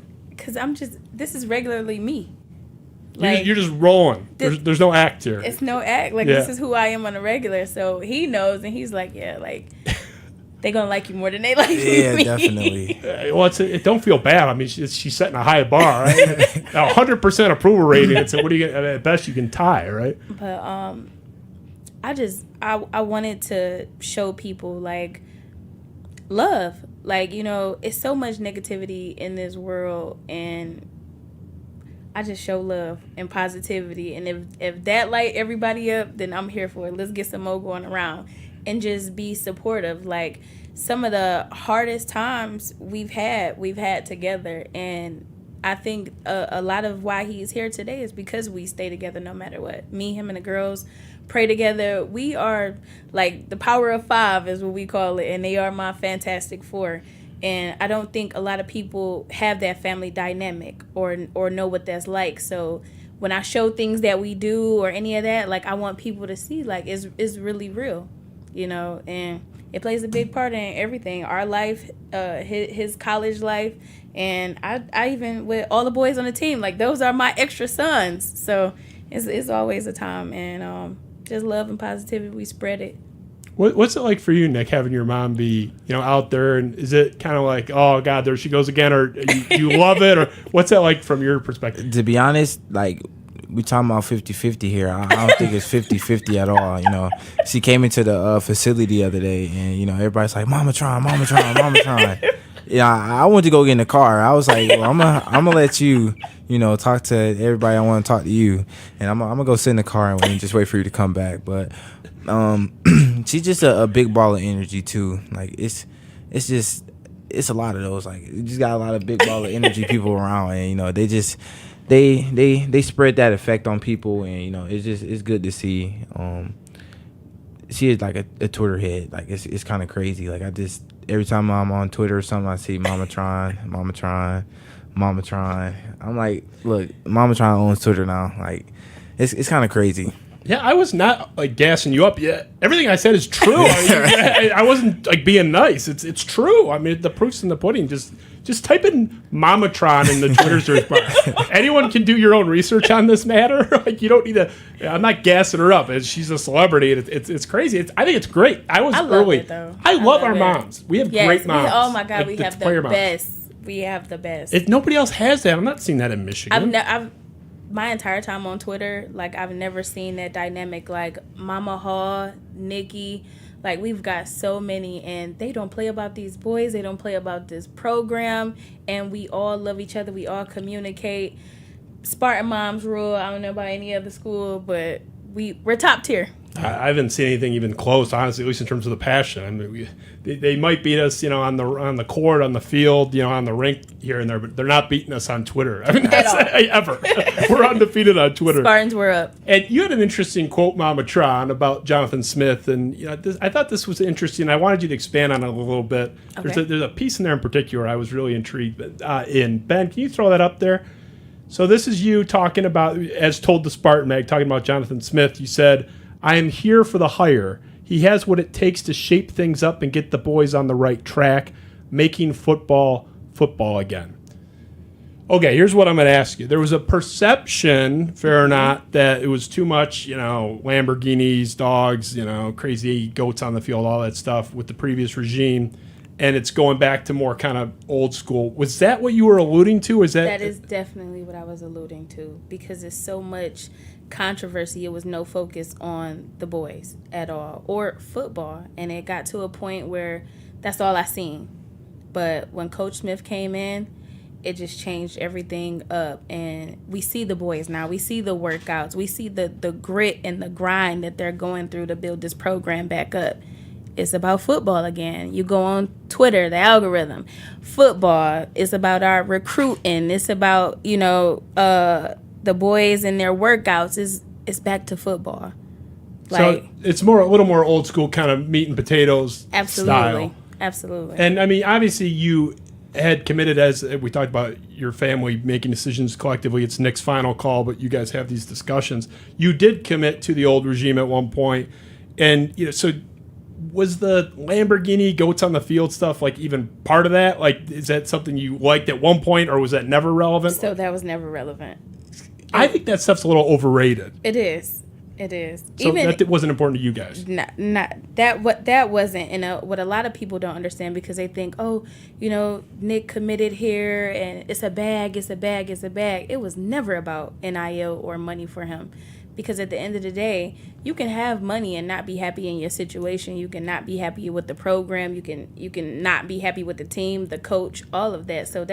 this is regularly me. You're just rolling. There's no act here. It's no act. This is who I am on a regular. So he knows, and he's like, yeah, they gonna like you more than they like me. Yeah, definitely. Well, it don't feel bad. I mean, she's setting a high bar. Right? 100% approval rating. It's what do you get? At best, you can tie, right? But I wanted to show people love. It's so much negativity in this world, and I just show love and positivity. And if that light everybody up, then I'm here for it. Let's get some more going around. And just be supportive. Some of the hardest times we've had together, and I think a lot of why he's here today is because we stay together no matter what. Me, him, and the girls pray together. We are the power of 5 is what we call it, and they are my fantastic 4. And I don't think a lot of people have that family dynamic or know what that's like. So when I show things that we do or any of that, I want people to see it's really real. And it plays a big part in everything. Our life, his college life, and I even with all the boys on the team, those are my extra sons. So it's always a time, and just love and positivity, we spread it. What's it like for you, Nick, having your mom be out there, and is it kind of like, oh God, there she goes again, or you love it, or what's that like from your perspective? To be honest, we talking about 50-50 here. I don't think it's 50-50 at all. She came into the facility the other day, and everybody's like, MamaTron. I wanted to go get in the car. I was like, well, I'm gonna let you, talk to everybody. I want to talk to you, and I'm gonna go sit in the car and just wait for you to come back. But she's just a big ball of energy too. It's a lot of those. You just got a lot of big ball of energy people around, and they just. They spread that effect on people, and it's good to see. She is like a Twitter head. It's kind of crazy. I just every time I'm on Twitter or something, I see MamaTron. I'm like, look, MamaTron owns Twitter now. It's kind of crazy. Yeah, I was not gassing you up yet. Everything I said is true. I wasn't being nice. It's true. I mean, the proof's in the pudding. Just type in MamaTron in the Twitter search bar. Anyone can do your own research on this matter. You don't need to. I'm not gassing her up. She's a celebrity. It's crazy. I think it's great. I love early. It, though. I love our moms. We have great moms. Oh my God, we have the best. We have the best. Nobody else has that. I'm not seeing that in Michigan. I've my entire time on Twitter, I've never seen that dynamic. Mama Hall, Nikki, we've got so many, and they don't play about these boys. They don't play about this program, and we all love each other. We all communicate. Spartan moms rule. I don't know about any other school, but we're top tier. I haven't seen anything even close, honestly, at least in terms of the passion. I mean, they might beat us, on the court, on the field, on the rink here and there, but they're not beating us on Twitter. I mean, that's ever. We're undefeated on Twitter. Spartans were up. And you had an interesting quote, MamaTron, about Jonathan Smith, and I thought this was interesting. I wanted you to expand on it a little bit. Okay. There's a piece in there in particular I was really intrigued in. Ben, can you throw that up there? So this is you talking about, as told the Spartan Mag, talking about Jonathan Smith. You said, I am here for the hire. He has what it takes to shape things up and get the boys on the right track, making football again. Okay, here's what I'm going to ask you. There was a perception, fair or not, that it was too much, Lamborghinis, dogs, crazy goats on the field, all that stuff with the previous regime, and it's going back to more kind of old school. Was that what you were alluding to? That is definitely what I was alluding to, because it's so much controversy. It was no focus on the boys at all or football, and it got to a point where that's all I seen. But when Coach Smith came in, it just changed everything up, and we see the boys now. We see the workouts. We see the grit and the grind that they're going through to build this program back up. it's about football again. You go on Twitter, the algorithm, football. It's about our recruiting. It's about, the boys and their workouts. It's back to football. So it's a little more old school kind of meat and potatoes style. Absolutely. And I mean, obviously you had committed, as we talked about, your family making decisions collectively. It's Nick's final call, but you guys have these discussions. You did commit to the old regime at one point. And, so was the Lamborghini goats on the field stuff like even part of that? Like, is that something you liked at one point, or was that never relevant? So that was never relevant. I think that stuff's a little overrated. It is. So that wasn't important to you guys. That wasn't. And what a lot of people don't understand, because they think, Nick committed here and it's a bag. It was never about NIL or money for him. Because at the end of the day, you can have money and not be happy in your situation. You can not be happy with the program. You can not be happy with the team, the coach, all of that. So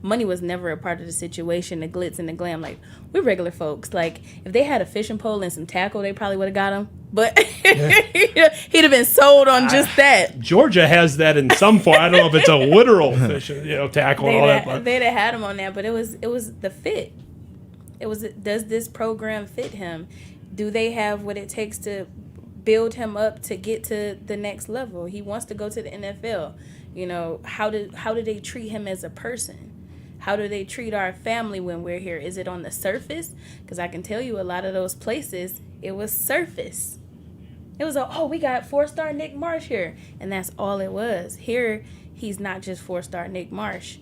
money was never a part of the situation, the glitz and the glam. Like, we're regular folks. Like, if they had a fishing pole and some tackle, they probably would have got him. But he'd have been sold on just that. Georgia has that in some form. I don't know if it's a literal fishing, tackle and all that. But they'd have had him on that, but it was the fit. It was, does this program fit him? Do they have what it takes to build him up to get to the next level? He wants to go to the NFL. How do they treat him as a person? How do they treat our family when we're here? Is it on the surface? Because I can tell you a lot of those places, it was surface. It was we got 4-star Nick Marsh here. And that's all it was. Here, he's not just 4-star Nick Marsh.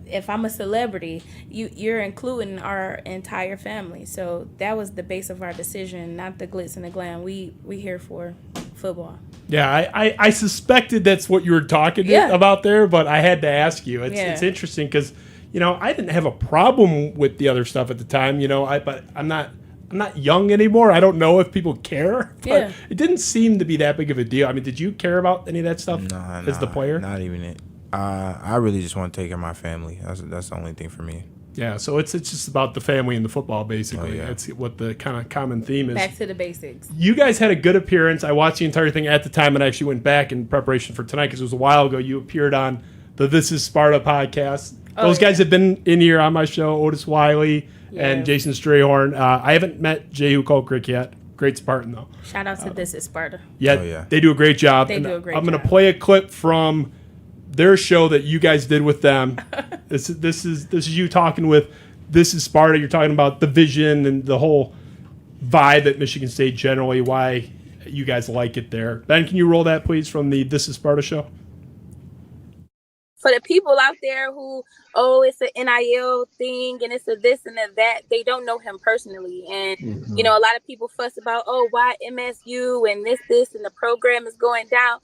If I'm a celebrity, you're including our entire family. So that was the base of our decision, not the glitz and the glam. We here for football. Yeah, I suspected that's what you were talking about there, but I had to ask you. It's interesting because, I didn't have a problem with the other stuff at the time, but I'm not young anymore. I don't know if people care, but it didn't seem to be that big of a deal. I mean, did you care about any of that stuff as the player? Not even it. I really just want to take care of my family. That's the only thing for me. Yeah, so it's just about the family and the football, basically. That's what the kind of common theme is. Back to the basics. You guys had a good appearance. I watched the entire thing at the time and I actually went back in preparation for tonight because it was a while ago. You appeared on the This Is Sparta podcast. Those guys have been in here on my show, Otis Wiley and Jason Strayhorn. I haven't met Jehu Kolkrick yet. Great Spartan, though. Shout out to This Is Sparta. Yeah, they do a great job. I'm going to play a clip from their show that you guys did with them. This is you talking with This Is Sparta. You're talking about the vision and the whole vibe at Michigan State generally, why you guys like it there. Ben, can you roll that, please, from the This Is Sparta show? For the people out there who, it's an NIL thing and it's a this and a that, they don't know him personally. And, a lot of people fuss about, why MSU and this and the program is going down.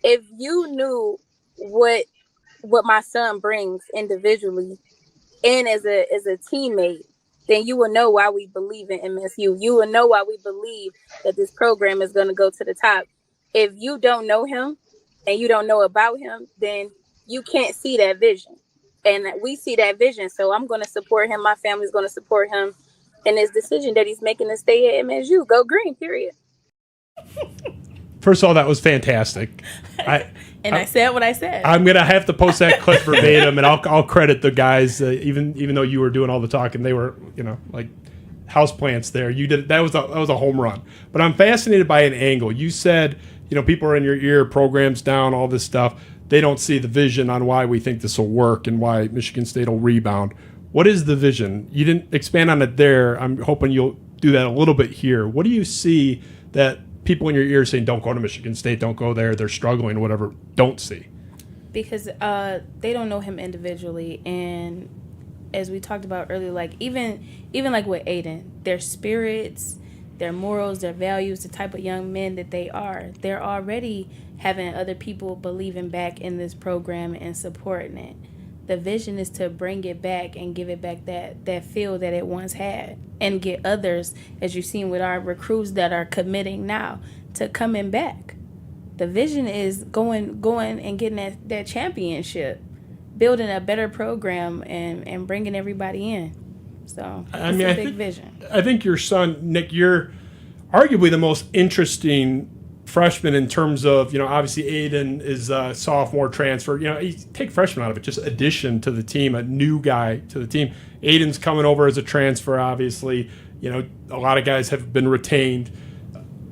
If you knew what my son brings individually and as a teammate, then you will know why we believe in MSU. You will know why we believe that this program is going to go to the top. If you don't know him and you don't know about him, then you can't see that vision. And we see that vision. So I'm going to support him. My family's going to support him in his decision that he's making to stay at MSU. Go green, period. First of all, that was fantastic. I said what I said. I'm gonna have to post that clip verbatim, and I'll credit the guys. Even though you were doing all the talking, they were like houseplants there. You did that was a home run. But I'm fascinated by an angle. You said people are in your ear, programs down, all this stuff. They don't see the vision on why we think this will work and why Michigan State will rebound. What is the vision? You didn't expand on it there. I'm hoping you'll do that a little bit here. What do you see that people in your ear saying, don't go to Michigan State, don't go there, they're struggling, whatever, don't see? Because they don't know him individually. And as we talked about earlier, like even like with Aidan, their spirits, their morals, their values, the type of young men that they are, they're already having other people believing back in this program and supporting it. The vision is to bring it back and give it back that feel that it once had, and get others, as you've seen with our recruits that are committing now, to coming back. The vision is going and getting that championship, building a better program and bringing everybody in. So it's a big vision. I think your son, Nick, you're arguably the most interesting freshmen in terms of, obviously Aidan is a sophomore transfer. You take freshman out of it, just addition to the team, a new guy to the team. Aidan's coming over as a transfer, obviously. A lot of guys have been retained.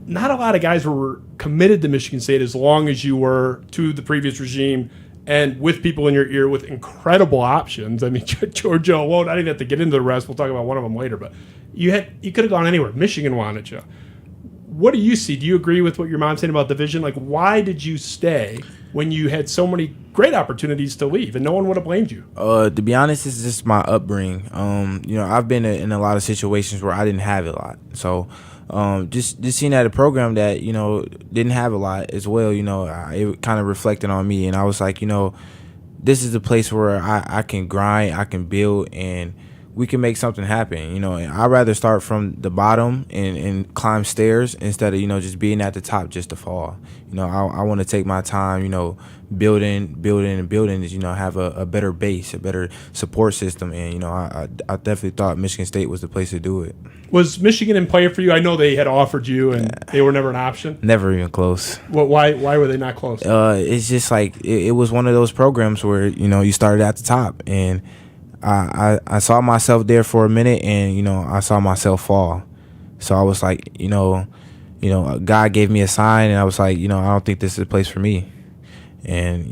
Not a lot of guys were committed to Michigan State as long as you were to the previous regime and with people in your ear with incredible options. I mean, Georgia alone, I didn't have to get into the rest. We'll talk about one of them later. But you could have gone anywhere. Michigan wanted you. What do you see? Do you agree with what your mom's saying about division? Like, why did you stay when you had so many great opportunities to leave and no one would have blamed you? To be honest, it's just my upbringing. I've been in a lot of situations where I didn't have a lot. So just seeing at a program that, didn't have a lot as well, it kind of reflected on me. And I was like, this is a place where I can grind, I can build, and we can make something happen. I'd rather start from the bottom and climb stairs instead of, just being at the top just to fall. I want to take my time, building, have a better base, a better support system. And, I definitely thought Michigan State was the place to do it. Was Michigan in play for you? I know they had offered you and they were never an option. Never even close. Why were they not close? It's just like it was one of those programs where, you started at the top, and I saw myself there for a minute, and I saw myself fall. So I was like, God gave me a sign, and I was like, I don't think this is a place for me. And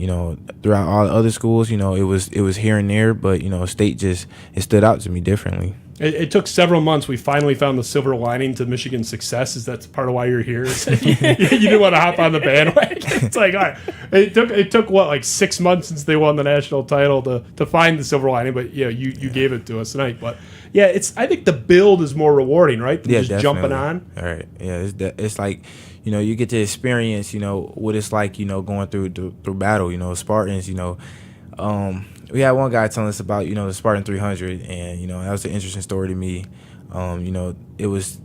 throughout all the other schools, it was here and there, but State it stood out to me differently. It took several months. We finally found the silver lining to Michigan's success. Is that's part of why you're here? You didn't want to hop on the bandwagon. It's like, all right. It took what, like 6 months since they won the national title to find the silver lining. But you gave it to us tonight. But yeah, I think the build is more rewarding, right? Than just definitely. Jumping on. All right. Yeah, it's like you get to experience what it's like going through battle. Spartans. We had one guy telling us about, the Spartan 300, and, that was an interesting story to me. It was,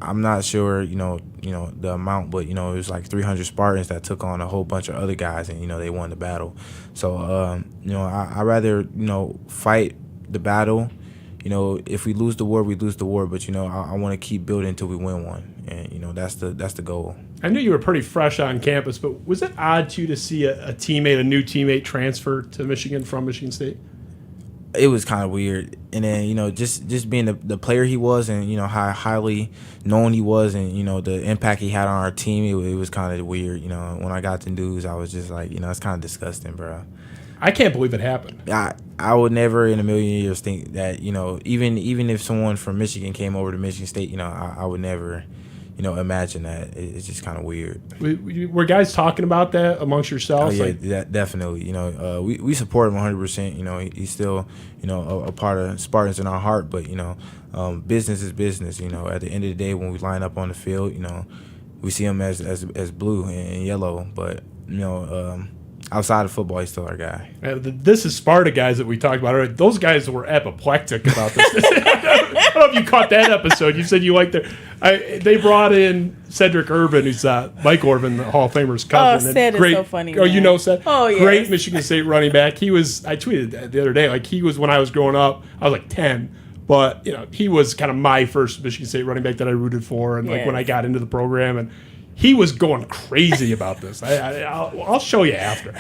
I'm not sure, the amount, but, it was like 300 Spartans that took on a whole bunch of other guys, and, they won the battle. So, I'd rather, fight the battle. If we lose the war, we lose the war, but, I want to keep building until we win one, and, that's the goal. I knew you were pretty fresh on campus, but was it odd to you to see a new teammate transfer to Michigan from Michigan State? It was kind of weird. And then, just being the player he was, and, how highly known he was, and, the impact he had on our team, it was kind of weird. When I got the news, I was just like, it's kind of disgusting, bro. I can't believe it happened. I would never in a million years think that, even if someone from Michigan came over to Michigan State, I would never, imagine that. It's just kind of weird. Were guys talking about that amongst yourselves? Oh, yeah, definitely. We support him 100%. He's still, a part of Spartans in our heart. But, business is business. At the end of the day, when we line up on the field, we see him as blue and yellow. But, outside of football, he's still our guy. This is Sparta guys that we talked about already. Those guys were apoplectic about this. I don't know if you caught that episode. You said you liked they brought in Cedric Urban, who's Mike Orvin, the Hall of Famer's cousin. Oh, Ced is so funny. Oh, man. Ced? Oh, yeah. Great Michigan State running back. I tweeted that the other day. Like, he was, when I was growing up, I was like 10. But, he was kind of my first Michigan State running back that I rooted for. And, like, when I got into the program, and he was going crazy about this. I'll show you after.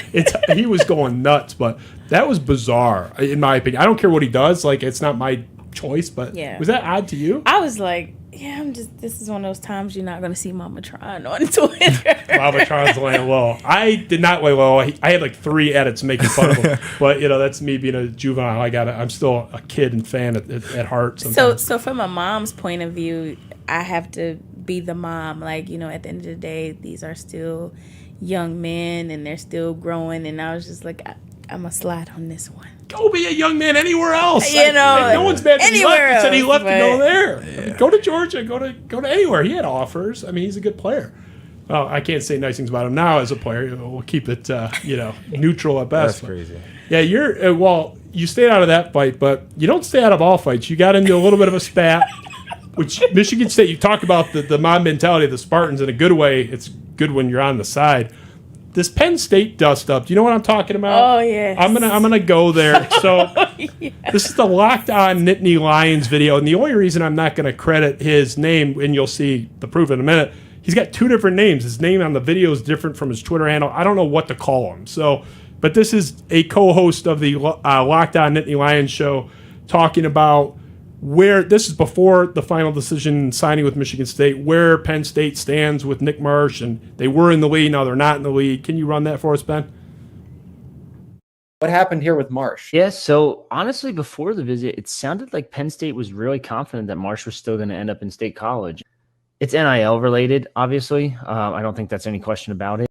He was going nuts, but that was bizarre, in my opinion. I don't care what he does. Like, it's not my choice, but was that odd to you? I was like, this is one of those times you're not going to see MamaTron on Twitter. MamaTron's laying low. I did not lay low. I had like 3 edits making fun of him. But, that's me being a juvenile. I'm still a kid and fan at heart sometimes. So from a mom's point of view, I have to be the mom. Like, at the end of the day, these are still young men and they're still growing. And I was just like, I'm going to slide on this one. Go be a young man anywhere else. No one's mad that he left. Said he left to go there. Yeah. I mean, go to Georgia. Go to anywhere. He had offers. I mean, he's a good player. Well, I can't say nice things about him now as a player. We'll keep it, neutral at best. That's crazy. Yeah, you stayed out of that fight, but you don't stay out of all fights. You got into a little bit of a spat, which Michigan State, you talk about the mob mentality of the Spartans in a good way. It's good when you're on the side. This Penn State dust up. Do you know what I'm talking about? Oh, yes. I'm gonna go there. So This is the Locked On Nittany Lions video, and the only reason I'm not going to credit his name, and you'll see the proof in a minute, he's got two different names. His name on the video is different from his Twitter handle. I don't know what to call him. So, but this is a co-host of the Locked On Nittany Lions show talking about where this is before the final decision signing with Michigan State, where Penn State stands with Nick Marsh, and they were in the lead, now they're not in the lead. Can you run that for us, Ben? What happened here with Marsh? Yeah, so honestly, before the visit, it sounded like Penn State was really confident that Marsh was still going to end up in State College. It's NIL related, obviously. I don't think that's any question about it.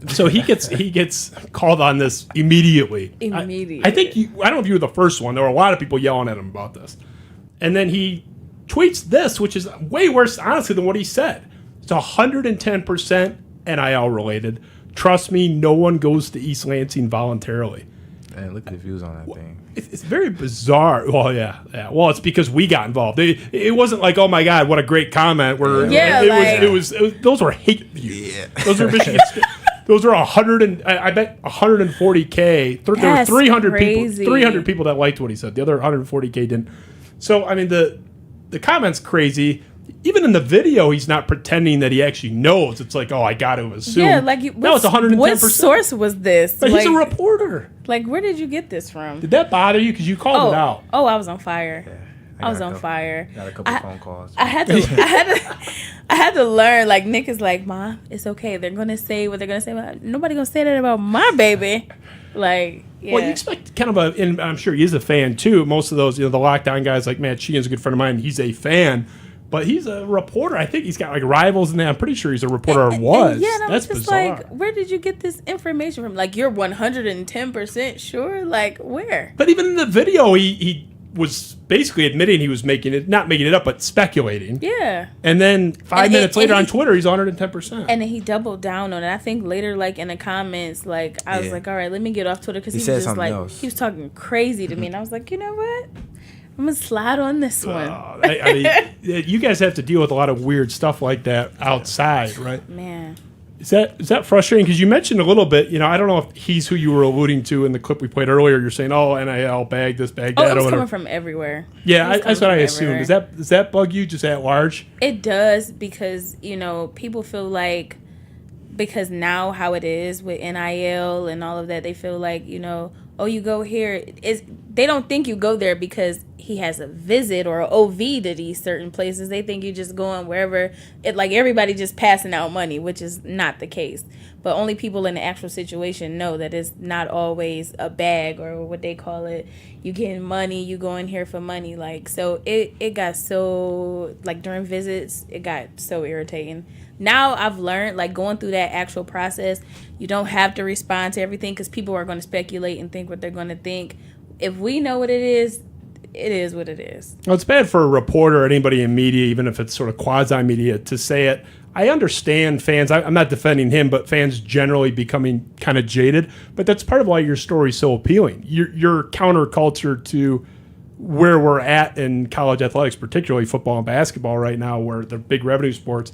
So he gets called on this immediately. I think I don't know if you were the first one. There were a lot of people yelling at him about this. And then he tweets this, which is way worse, honestly, than what he said. It's 110% NIL related. Trust me, no one goes to East Lansing voluntarily. Man, look at the views on that thing. It's very bizarre. Well, yeah. Well, it's because we got involved. It wasn't like, oh my God, what a great comment. It was those were hate views. Yeah. Those were Michigan State. Those are 100 and I bet 140K. There were 300 crazy. people. 300 people that liked what he said. The other 140K didn't. So I mean the comment's crazy. Even in the video, he's not pretending that he actually knows. It's like, oh, I got to assume. Yeah, like no, it's 110%. What source was this? But he's a reporter. Like, where did you get this from? Did that bother you? Because you called it out. Oh, I was on fire. Yeah, I was on fire. Got a couple phone calls. I had to learn. Like, Nick is like, Mom, it's okay. They're gonna say what they're gonna say about. Nobody gonna say that about my baby. Like, yeah. Well, you expect kind of and I'm sure he is a fan too. Most of those, the lockdown guys, like Matt Sheehan's a good friend of mine. He's a fan, but he's a reporter. I think he's got like rivals in there. I'm pretty sure he's a reporter or was. And That's just bizarre. like, where did you get this information from? Like, you're 110% sure? Like, where? But even in the video, he was basically admitting he was not making it up, but speculating. Yeah. And then 5 minutes later on Twitter, he's 110%. And then he doubled down on it. I think later, like in the comments, like I was like, all right, let me get off Twitter because he was just like, he was talking crazy to me, and I was like, you know what? I'm gonna slide on this one. I mean, you guys have to deal with a lot of weird stuff like that outside, right? Man. Is that frustrating? Because you mentioned a little bit, I don't know if he's who you were alluding to in the clip we played earlier. You're saying, oh, NIL, bag this, bag that. Oh, it was coming from everywhere. Yeah, that's what I assumed. Does that bug you just at large? It does because, people feel like, because now how it is with NIL and all of that, they feel like, oh, you go here. They don't think you go there because he has a visit or an OV to these certain places. They think you just going wherever, like everybody just passing out money, which is not the case. But only people in the actual situation know that it's not always a bag or what they call it. You getting money, you going here for money. Like, so it got so, like during visits, it got so irritating. Now I've learned, like going through that actual process, you don't have to respond to everything because people are going to speculate and think what they're going to think. If we know what it is what it is. Well, it's bad for a reporter or anybody in media, even if it's sort of quasi-media, to say it. I understand fans. I'm not defending him, but fans generally becoming kind of jaded. But that's part of why your story's so appealing. You're counterculture to where we're at in college athletics, particularly football and basketball right now, where they're big revenue sports.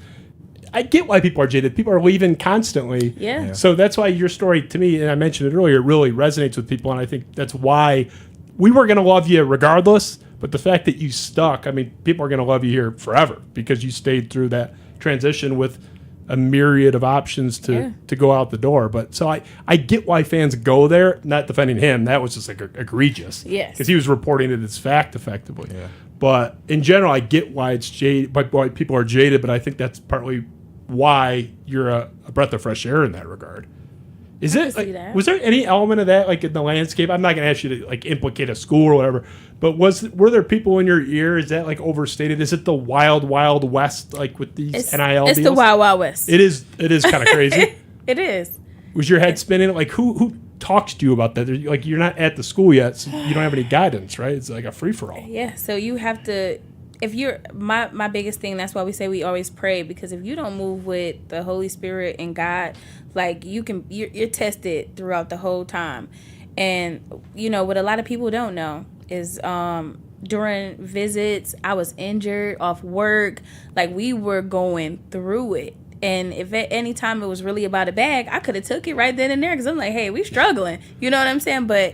I get why people are jaded. People are leaving constantly. Yeah. So that's why your story, to me, and I mentioned it earlier, really resonates with people. And I think that's why we were going to love you regardless. But the fact that you stuck, I mean, people are going to love you here forever because you stayed through that transition with a myriad of options to go out the door. But so I get why fans go there. Not defending him. That was just like egregious. Yes. Because he was reporting it as fact effectively. Yeah. But in general, I get why it's jaded, why people are jaded. But I think that's partly why you're a breath of fresh air in that regard. Was there any element of that, like in the landscape? I'm not going to ask you to like implicate a school or whatever, but were there people in your ear? Is that like overstated? Is it the wild, wild west, like with these NIL deals? It's the wild, wild west. It is kind of crazy. It is. Was your head spinning? Like who talks to you about that? Like you're not at the school yet, so you don't have any guidance, right? It's like a free for all. Yeah. So you have to. If you're my biggest thing, that's why we say we always pray, because if you don't move with the Holy Spirit and God, like you're tested throughout the whole time. And what a lot of people don't know is during visits, I was injured off work. Like we were going through it. And if at any time it was really about a bag, I could have took it right then and there because I'm like, hey, we struggling. You know what I'm saying? But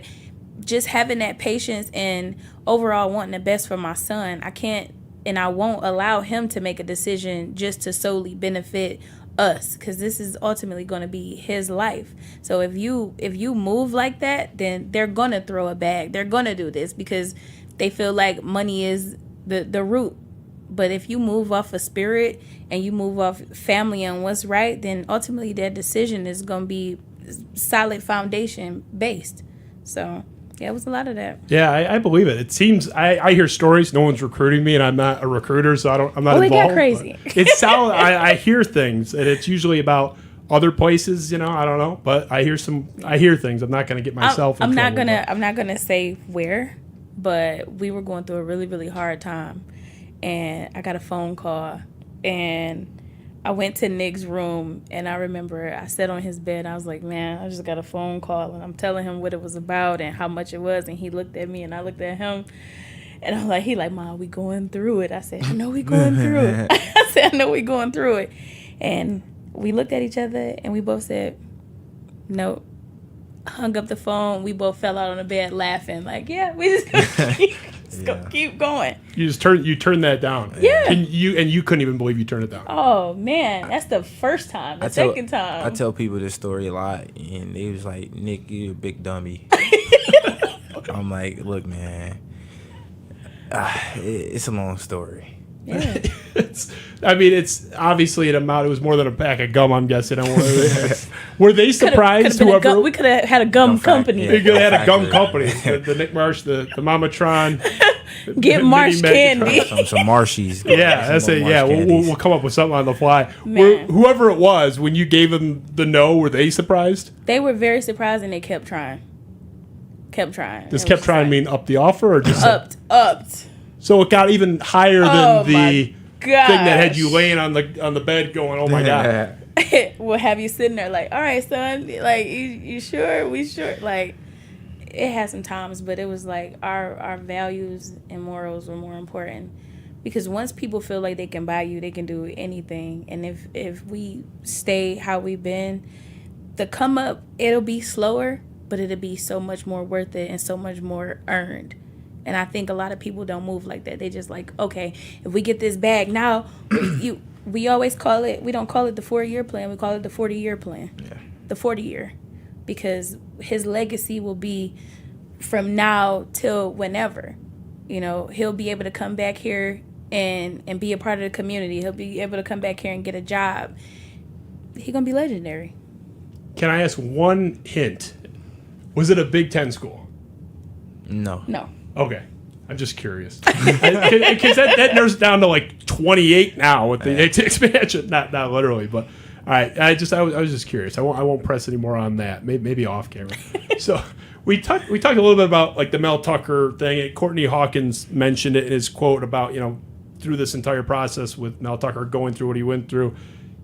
just having that patience and overall wanting the best for my son, I can't and I won't allow him to make a decision just to solely benefit us, because this is ultimately going to be his life. So if you move like that, then they're going to throw a bag. They're going to do this because they feel like money is the root. But if you move off of spirit and you move off family and what's right, then ultimately that decision is going to be solid foundation based. So yeah, it was a lot of that. Yeah, I believe it. It seems I hear stories. No one's recruiting me, and I'm not a recruiter, so I'm not involved. It got crazy. It sounds. I hear things, and it's usually about other places. I don't know, but I hear things. I'm not going to get myself. I'm not gonna say where, but we were going through a really, really hard time, and I got a phone call, and I went to Nick's room, and I remember I sat on his bed. I was like, man, I just got a phone call, and I'm telling him what it was about and how much it was. And he looked at me, and I looked at him, and I'm like, Mom, we going through it. I said, I know we going through it. I said, I know we going through it. And we looked at each other, and we both said, nope. Hung up the phone. We both fell out on the bed laughing. Like, yeah, we just gonna keep going. You turned that down. Yeah. You couldn't even believe you turned it down. Oh man, that's the first time. The second time. I tell people this story a lot, and they was like, Nick, you a big dummy. I'm like, look, man, it's a long story. Yeah. It's obviously an amount. It was more than a pack of gum, I'm guessing. Were they surprised? We could have had a gum company. We could have had a gum company. The Nick Marsh, the MamaTron. Get Marsh candy. Some Marshies. Yeah, that's it. Yeah, we'll come up with something on the fly. Whoever it was, when you gave them the no, were they surprised? They were very surprised, and they kept trying. Does kept trying mean up the offer or just upped? So it got even higher than the thing gosh. that had you laying on the bed going, oh my God. We'll have you sitting there like, all right, son, like, you sure? We sure? Like, it had some times, but it was like our values and morals were more important. Because once people feel like they can buy you, they can do anything. And if we stay how we've been, the come up, it'll be slower, but it'll be so much more worth it and so much more earned. And I think a lot of people don't move like that. They just like, okay, if we get this bag now, we always call it, we don't call it the 4-year plan. We call it the 40-year plan. Yeah. The 40-year. Because his legacy will be from now till whenever. He'll be able to come back here and be a part of the community. He'll be able to come back here and get a job. He's going to be legendary. Can I ask one hint? Was it a Big Ten school? No. Okay. I'm just curious. Because that narrows down to like 28 now with the expansion. Not literally, but all right. I was just curious. I won't press any more on that. Maybe off camera. So we talked a little bit about like the Mel Tucker thing. Courtney Hawkins mentioned it in his quote about, through this entire process with Mel Tucker going through what he went through.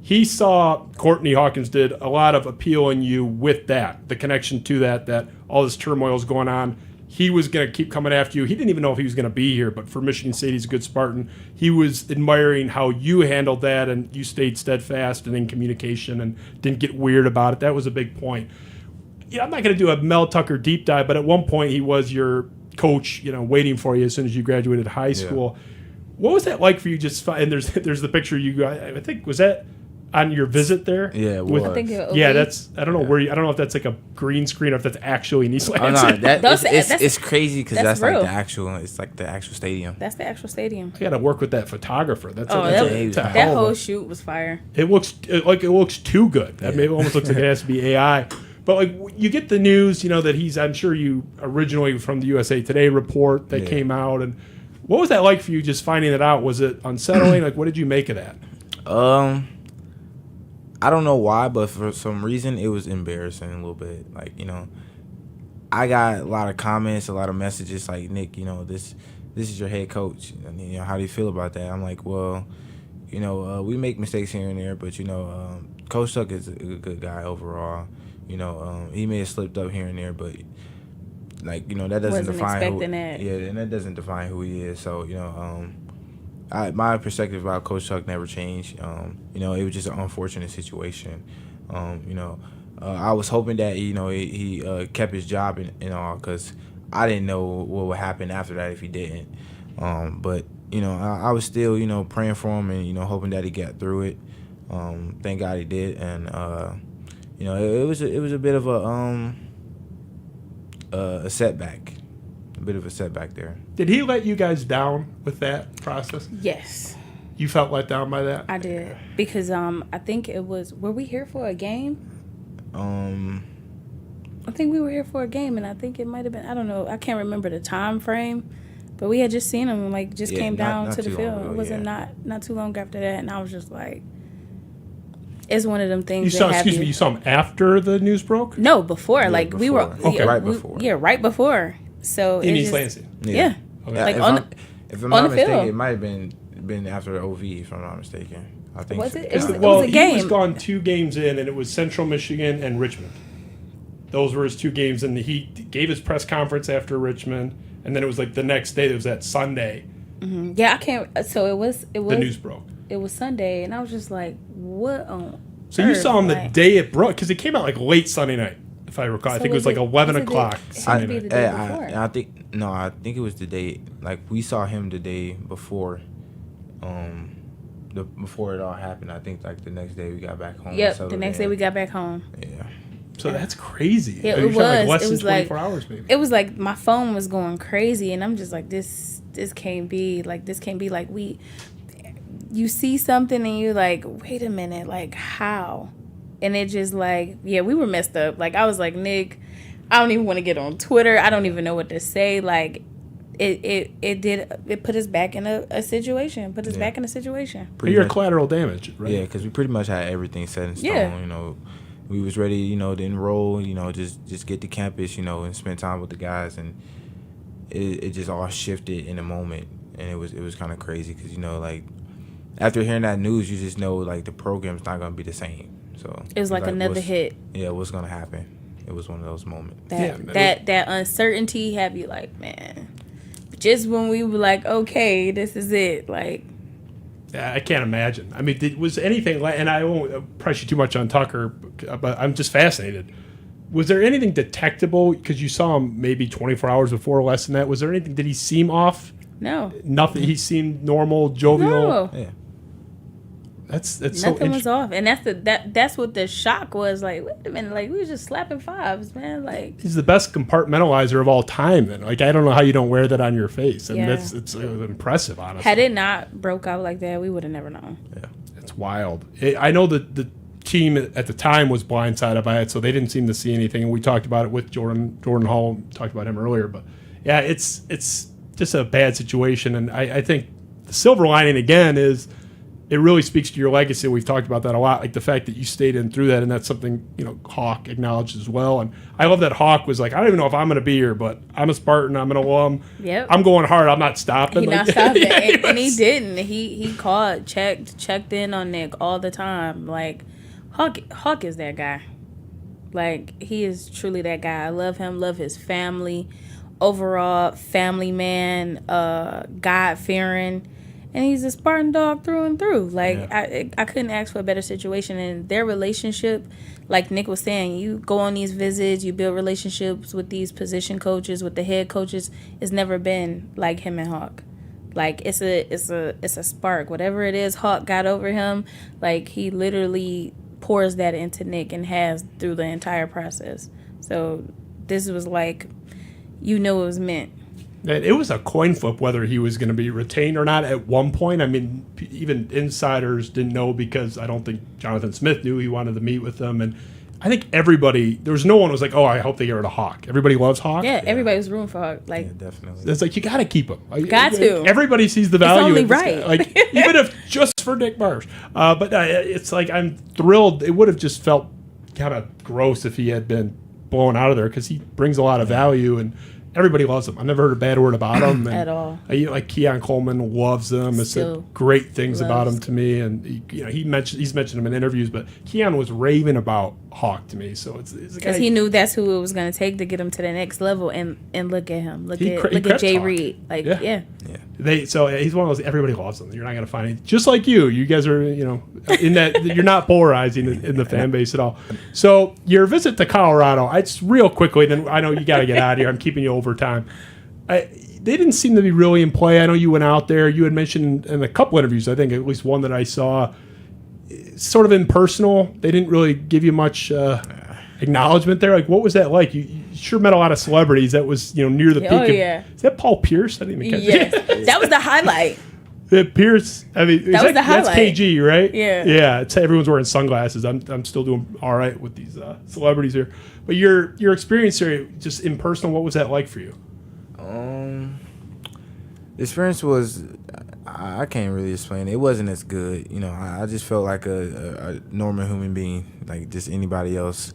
He saw Courtney Hawkins did a lot of appeal in you with that, the connection to that all this turmoil is going on. He was going to keep coming after you. He didn't even know if he was going to be here, but for Michigan State, he's a good Spartan. He was admiring how you handled that, and you stayed steadfast and in communication and didn't get weird about it. That was a big point. I'm not going to do a Mel Tucker deep dive, but at one point he was your coach, waiting for you as soon as you graduated high school. Yeah. What was that like for you? And there's the picture you got. I think, was that on your visit there? Yeah, it was. I think that's. I don't know where. I don't know if that's like a green screen or if that's actually in East Lansing. Oh, no, it's crazy because that's real. like the actual. It's like the actual stadium. That's the actual stadium. I got to work with that photographer. That whole shoot was fire. It looks too good. That maybe almost looks like it has to be AI. But like you get the news, that he's. I'm sure you originally from the USA Today report that came out. And what was that like for you? Just finding it out. Was it unsettling? Like, what did you make of that? I don't know why, but for some reason it was embarrassing a little bit. Like, I got a lot of comments, a lot of messages like, Nick, this is your head coach. And, how do you feel about that? I'm like, well, we make mistakes here and there, but, Coach Tuck is a good guy overall. He may have slipped up here and there, but, like, that doesn't define and that doesn't define who he is. So, my perspective about Coach Tuck never changed. It was just an unfortunate situation. I was hoping that he kept his job and all, because I didn't know what would happen after that if he didn't. But you know, I was still, you know, praying for him and, you know, hoping that he got through it. Thank God he did, and you know, it was a bit of a setback, there. Did he let you guys down with that process? Yes. You felt let down by that? I did, because I think it was, were we here for a game? I think we were here for a game, and I think it might have been, I don't know, I can't remember the time frame, but we had just seen him, like, came down not to the field. It wasn't not too long after that, and I was just like, it's one of them things. You saw him after the news broke? No, before. Yeah, like, before. we were. Okay. Yeah, Right before. Right before. So In East Lansing? Yeah. Okay. Like, if I'm not the mistaken, field. it might have been after the OV, if I'm not mistaken. I think Was so. it? It was a He game. was gone 2 games in, and it was Central Michigan and Richmond. Those were his 2 games, and he gave his press conference after Richmond, and then it was like the next day. It was that Sunday. Mm-hmm. Yeah, I can't. So it was. The news broke. It was Sunday, and I was just like, "What on?" So you saw him the day it broke, because it came out like late Sunday night, if I recall. I think it was like 11 o'clock Sunday night. I think it was the day. Like, we saw him the day before. Before it all happened. I think like the next day we got back home. Yep, the next day we got back home. Yeah. So that's crazy. Yeah, You it shot, was. like less It than was 24 like hours, maybe. It was like my phone was going crazy, and I'm just like, this can't be like you see something and you're like, wait a minute, like how? And it just like, yeah, we were messed up. Like, I was like, Nick, I don't even want to get on Twitter. I don't even know what to say. Like, it put us back in a situation. But You're collateral damage, right? Yeah, because we pretty much had everything set in stone. Yeah. You know, we was ready, you know, to enroll, you know, just get to campus, you know, and spend time with the guys, and it just all shifted in a moment, and it was kind of crazy because, you know, like, after hearing that news, you just know, like, the program's not gonna be the same. So it was like another hit. Yeah, what's gonna happen? It was one of those moments. That uncertainty have you like, man. Just when we were like, okay, this is it, like. Yeah, I can't imagine. I mean, was anything like, and I won't press you too much on Tucker, but I'm just fascinated. Was there anything detectable, because you saw him maybe 24 hours before, less than that? Was there anything, did he seem off? No. Nothing. He seemed normal, jovial. No. Yeah. That's nothing was off, and that's what the shock was. Like, wait a minute, like, we were just slapping fives, man. Like, he's the best compartmentalizer of all time. Then, like, I don't know how you don't wear that on your face, and it's impressive, honestly. Had it not broke out like that, we would have never known. Yeah, it's wild. I know that the team at the time was blindsided by it, so they didn't seem to see anything. And we talked about it with Jordan Hall. Talked about him earlier, but yeah, it's just a bad situation, and I think the silver lining again is, it really speaks to your legacy. We've talked about that a lot, like the fact that you stayed in through that, and that's something, you know, Hawk acknowledged as well. And I love that Hawk was like, I don't even know if I'm going to be here, but I'm a Spartan, I'm an alum. Yep. I'm going hard, I'm not stopping. He not stopping, and he didn't. He called, checked in on Nick all the time. Like, Hawk is that guy. Like, he is truly that guy. I love him, love his family. Overall, family man, God-fearing. And he's a Spartan dog through and through. Like, yeah. I couldn't ask for a better situation. And their relationship, like Nick was saying, you go on these visits, you build relationships with these position coaches, with the head coaches. It's never been like him and Hawk. Like, it's a spark. Whatever it is Hawk got over him, like, he literally pours that into Nick and has through the entire process. So this was like, you know, it was meant. It was a coin flip whether he was going to be retained or not at one point. I mean, even insiders didn't know, because I don't think Jonathan Smith knew he wanted to meet with them. And I think everybody, there was no one who was like, oh, I hope they get rid of Hawk. Everybody loves Hawk. Yeah, everybody was rooting for Hawk. Like, yeah, definitely. It's like, you got to keep him. Got to. Everybody sees the value. It's only in this right. guy. Like, even if just for Nick Marsh. But it's like, I'm thrilled. It would have just felt kind of gross if he had been blown out of there, because he brings a lot of value, and everybody loves him. I've never heard a bad word about him. At all. Like, Keon Coleman loves him. Has said great things about him to me. And he's mentioned him in interviews, but Keon was raving about Hawk to me. So it's because he knew that's who it was going to take to get him to the next level. And look at him. Look at Jay Reed. Like, yeah. So he's one of those, everybody loves him. You're not going to find any, just like you. You guys are, in that, you're not polarizing in the fan base at all. So your visit to Colorado, it's real quickly, then I know you got to get out of here. I'm keeping you over time. They didn't seem to be really in play. I know you went out there. You had mentioned in a couple interviews, I think at least one that I saw, sort of impersonal. They didn't really give you much acknowledgement there. Like, what was that like? You sure met a lot of celebrities. That was, near the peak. Oh, yeah. Is that Paul Pierce? I didn't even catch Yes. That was the highlight. Pierce, I mean, that was the highlight. That's KG, right? Yeah. Yeah. It's everyone's wearing sunglasses. I'm still doing all right with these celebrities here. But your experience there, just impersonal, what was that like for you? The experience was, I can't really explain it. It wasn't as good. I just felt like a normal human being, like just anybody else.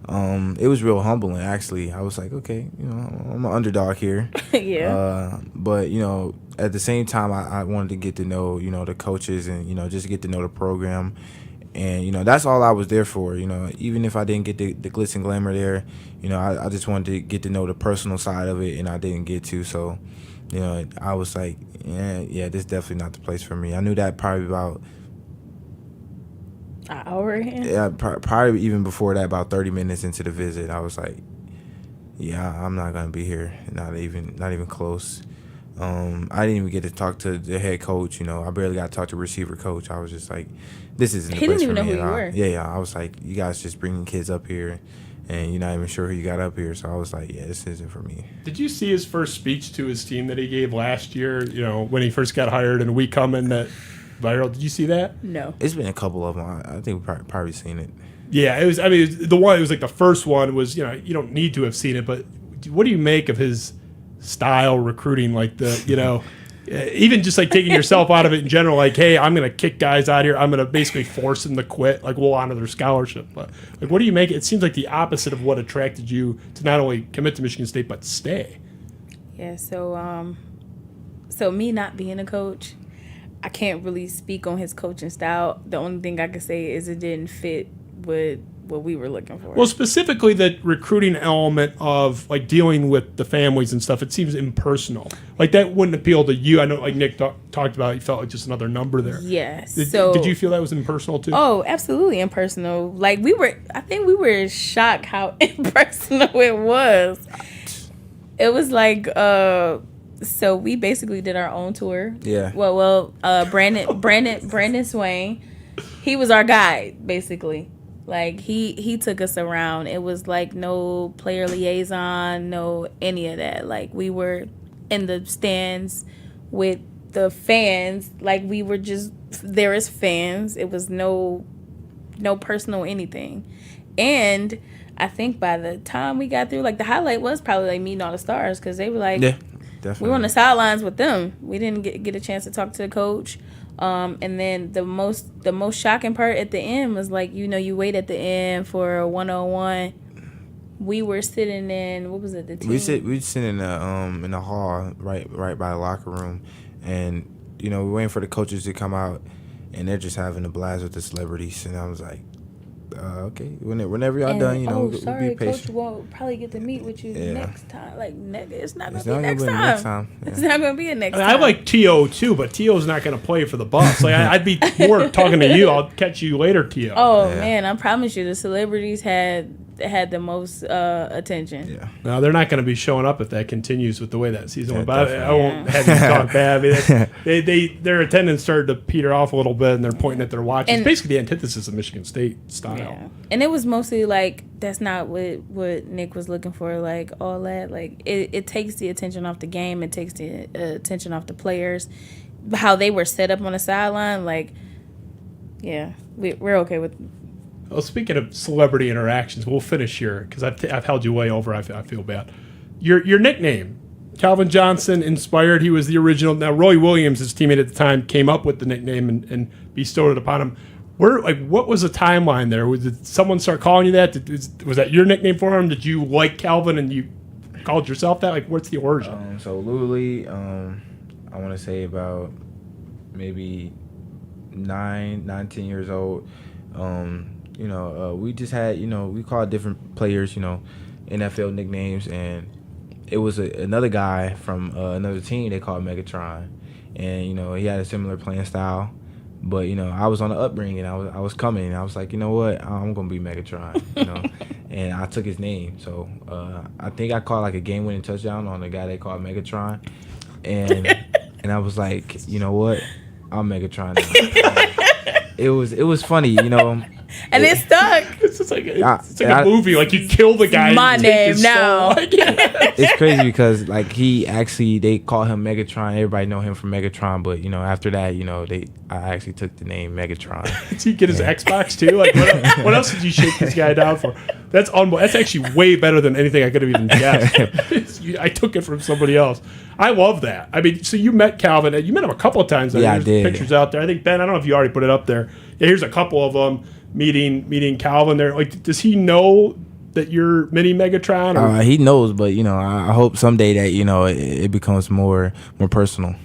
It was real humbling, actually. I was like, okay, I'm an underdog here. Yeah. But, at the same time, I wanted to get to know, the coaches and, just get to know the program. And, that's all I was there for. Even if I didn't get the glitz and glamour there, I just wanted to get to know the personal side of it, and I didn't get to. So, I was like, yeah, this is definitely not the place for me. I knew that probably about an hour in? Yeah, probably even before that, about 30 minutes into the visit, I was like, yeah, I'm not gonna be here. Not even close. I didn't even get to talk to the head coach. I barely got to talk to the receiver coach. I was just like, this isn't the place for me. He didn't even know who you were. Yeah. I was like, you guys just bringing kids up here, and you're not even sure who you got up here. So I was like, yeah, this isn't for me. Did you see his first speech to his team that he gave last year? When he first got hired, and we come in that viral. Did you see that? No. It's been a couple of them. I think we've probably seen it. Yeah, it was. I mean, the one. It was like the first one was. You don't need to have seen it, but what do you make of his style recruiting? Like even just like taking yourself out of it in general. Like, hey, I'm gonna kick guys out here. I'm gonna basically force them to quit. Like, we'll honor their scholarship. But like, what do you make? It seems like the opposite of what attracted you to not only commit to Michigan State but stay. Yeah. So me not being a coach, I can't really speak on his coaching style. The only thing I can say is it didn't fit with what we were looking for. Well, specifically the recruiting element of like dealing with the families and stuff, it seems impersonal. Like that wouldn't appeal to you. I know, like Nick talked about, he felt like just another number there. Yes. Did you feel that was impersonal too? Oh, absolutely impersonal. Like I think we were shocked how impersonal it was. It was like, so we basically did our own tour. Yeah. Well, Brandon Swain, he was our guide basically. Like he took us around. It was like no player liaison, no any of that. Like we were in the stands with the fans. Like we were just there as fans. It was no personal anything. And I think by the time we got through, like the highlight was probably like meeting all the stars because they were like, yeah, definitely. We were on the sidelines with them. We didn't get a chance to talk to the coach. And then the most shocking part at the end was like, you wait at the end for a 101. We were sitting in, what was it, the team? We sit in the hall right by the locker room, and we're waiting for the coaches to come out, and they're just having a blast with the celebrities, and I was like, okay, whenever y'all done, we'll be patient. Coach won't probably get to meet with you next time. Like, it's not going to be next time. Yeah. It's not going to be a next time. I like T.O. too, but T.O.'s not going to play for the Buffs. Like, I'd be more talking to you. I'll catch you later, T.O. Oh, man, I promise you, the celebrities had the most attention. Yeah. No, they're not going to be showing up if that continues with the way that season went. But I won't have you talk bad. I mean, their attendance started to peter off a little bit, and they're pointing at their watches. It's basically the antithesis of Michigan State style. Yeah. And it was mostly like that's not what Nick was looking for. Like all that, like it takes the attention off the game. It takes the attention off the players. How they were set up on the sideline, like, yeah, we're okay with. Well, speaking of celebrity interactions, we'll finish here because I've held you way over. I feel bad. Your nickname, Calvin Johnson inspired. He was the original. Now, Roy Williams, his teammate at the time, came up with the nickname and bestowed it upon him. What was the timeline there? Did someone start calling you that? Was that your nickname for him? Did you like Calvin and you called yourself that? Like, what's the origin? So Louis, I want to say about maybe 10 years old. We just had, we called different players, NFL nicknames, and it was another guy from another team they called MegaTron. and you know he had a similar playing style. But you know, I was on the upbringing. I was coming. I was like, you know what, I'm gonna be Megatron. You know, and I took his name. So I think I caught like a game-winning touchdown on the guy they called Megatron, and I was like, you know what, I'm Megatron now. It was funny, you know. And it stuck. It's like a movie. Like you kill the guy. My name now. It's crazy because like they call him Megatron. Everybody know him from Megatron, but you know after that, you know I actually took the name Megatron. Did he get his Xbox too? Like what else did you shake this guy down for? That's That's actually way better than anything I could have even guessed. I took it from somebody else. I love that. I mean, so you met Calvin. You met him a couple of times. Yeah, I did. Pictures out there. I think Ben. I don't know if you already put it up there. Yeah, here's a couple of them. Meeting Calvin there. Like, does he know that you're mini Megatron? Or? He knows, but you know, I hope someday that you know it becomes more personal.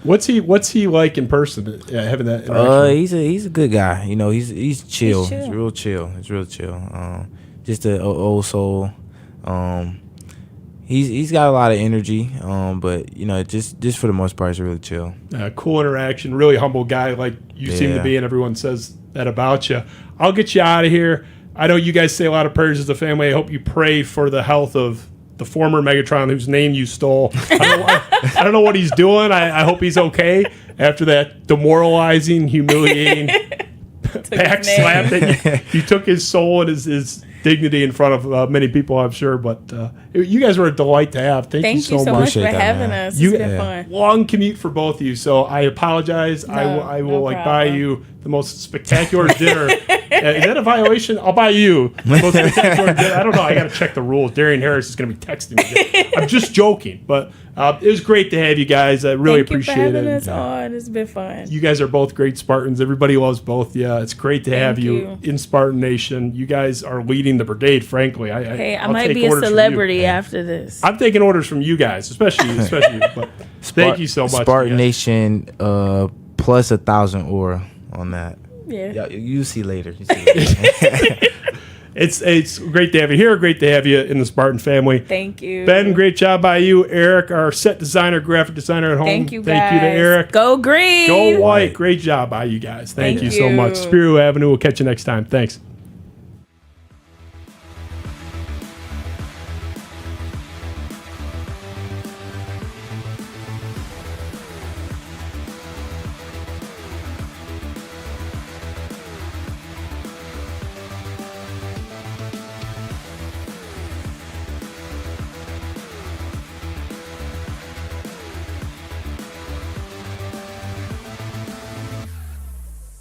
What's he like in person? Having that interaction? He's a good guy. You know, he's chill. He's real chill. He's real chill. Just an old soul. He's got a lot of energy. But you know, just for the most part, he's really chill. Cool interaction. Really humble guy, like you seem to be, and everyone says that about you. I'll get you out of here. I know you guys say a lot of prayers as a family. I hope you pray for the health of the former Megatron whose name you stole. I don't know what he's doing. I hope he's okay after that demoralizing, humiliating back slap that you took his soul and his dignity in front of many people, I'm sure. But you guys were a delight to have. Thank you so much for having us. It's been fun. Long commute for both of you, so I apologize. I will buy you the most spectacular dinner. Is that a violation? I'll buy you the most spectacular dinner. I don't know. I got to check the rules. Darian Harris is going to be texting me. I'm just joking, but it was great to have you guys. I really appreciate it. Thank you for having us on. It's been fun. You guys are both great Spartans. Everybody loves both. Yeah, it's great to have you in Spartan Nation. You guys are leading the brigade, frankly. I might be a celebrity after this. I'm taking orders from you guys, especially you. But thank you so much. Spartan Nation plus 1,000 aura on that. Yeah. You see later. It's great to have you here. Great to have you in the Spartan family. Thank you. Ben, great job by you. Eric, our set designer, graphic designer at home. Thank you, guys. Thank you to Eric. Go green. Go white. Great job by you guys. Thank you so much. Spiro Avenue. We'll catch you next time. Thanks.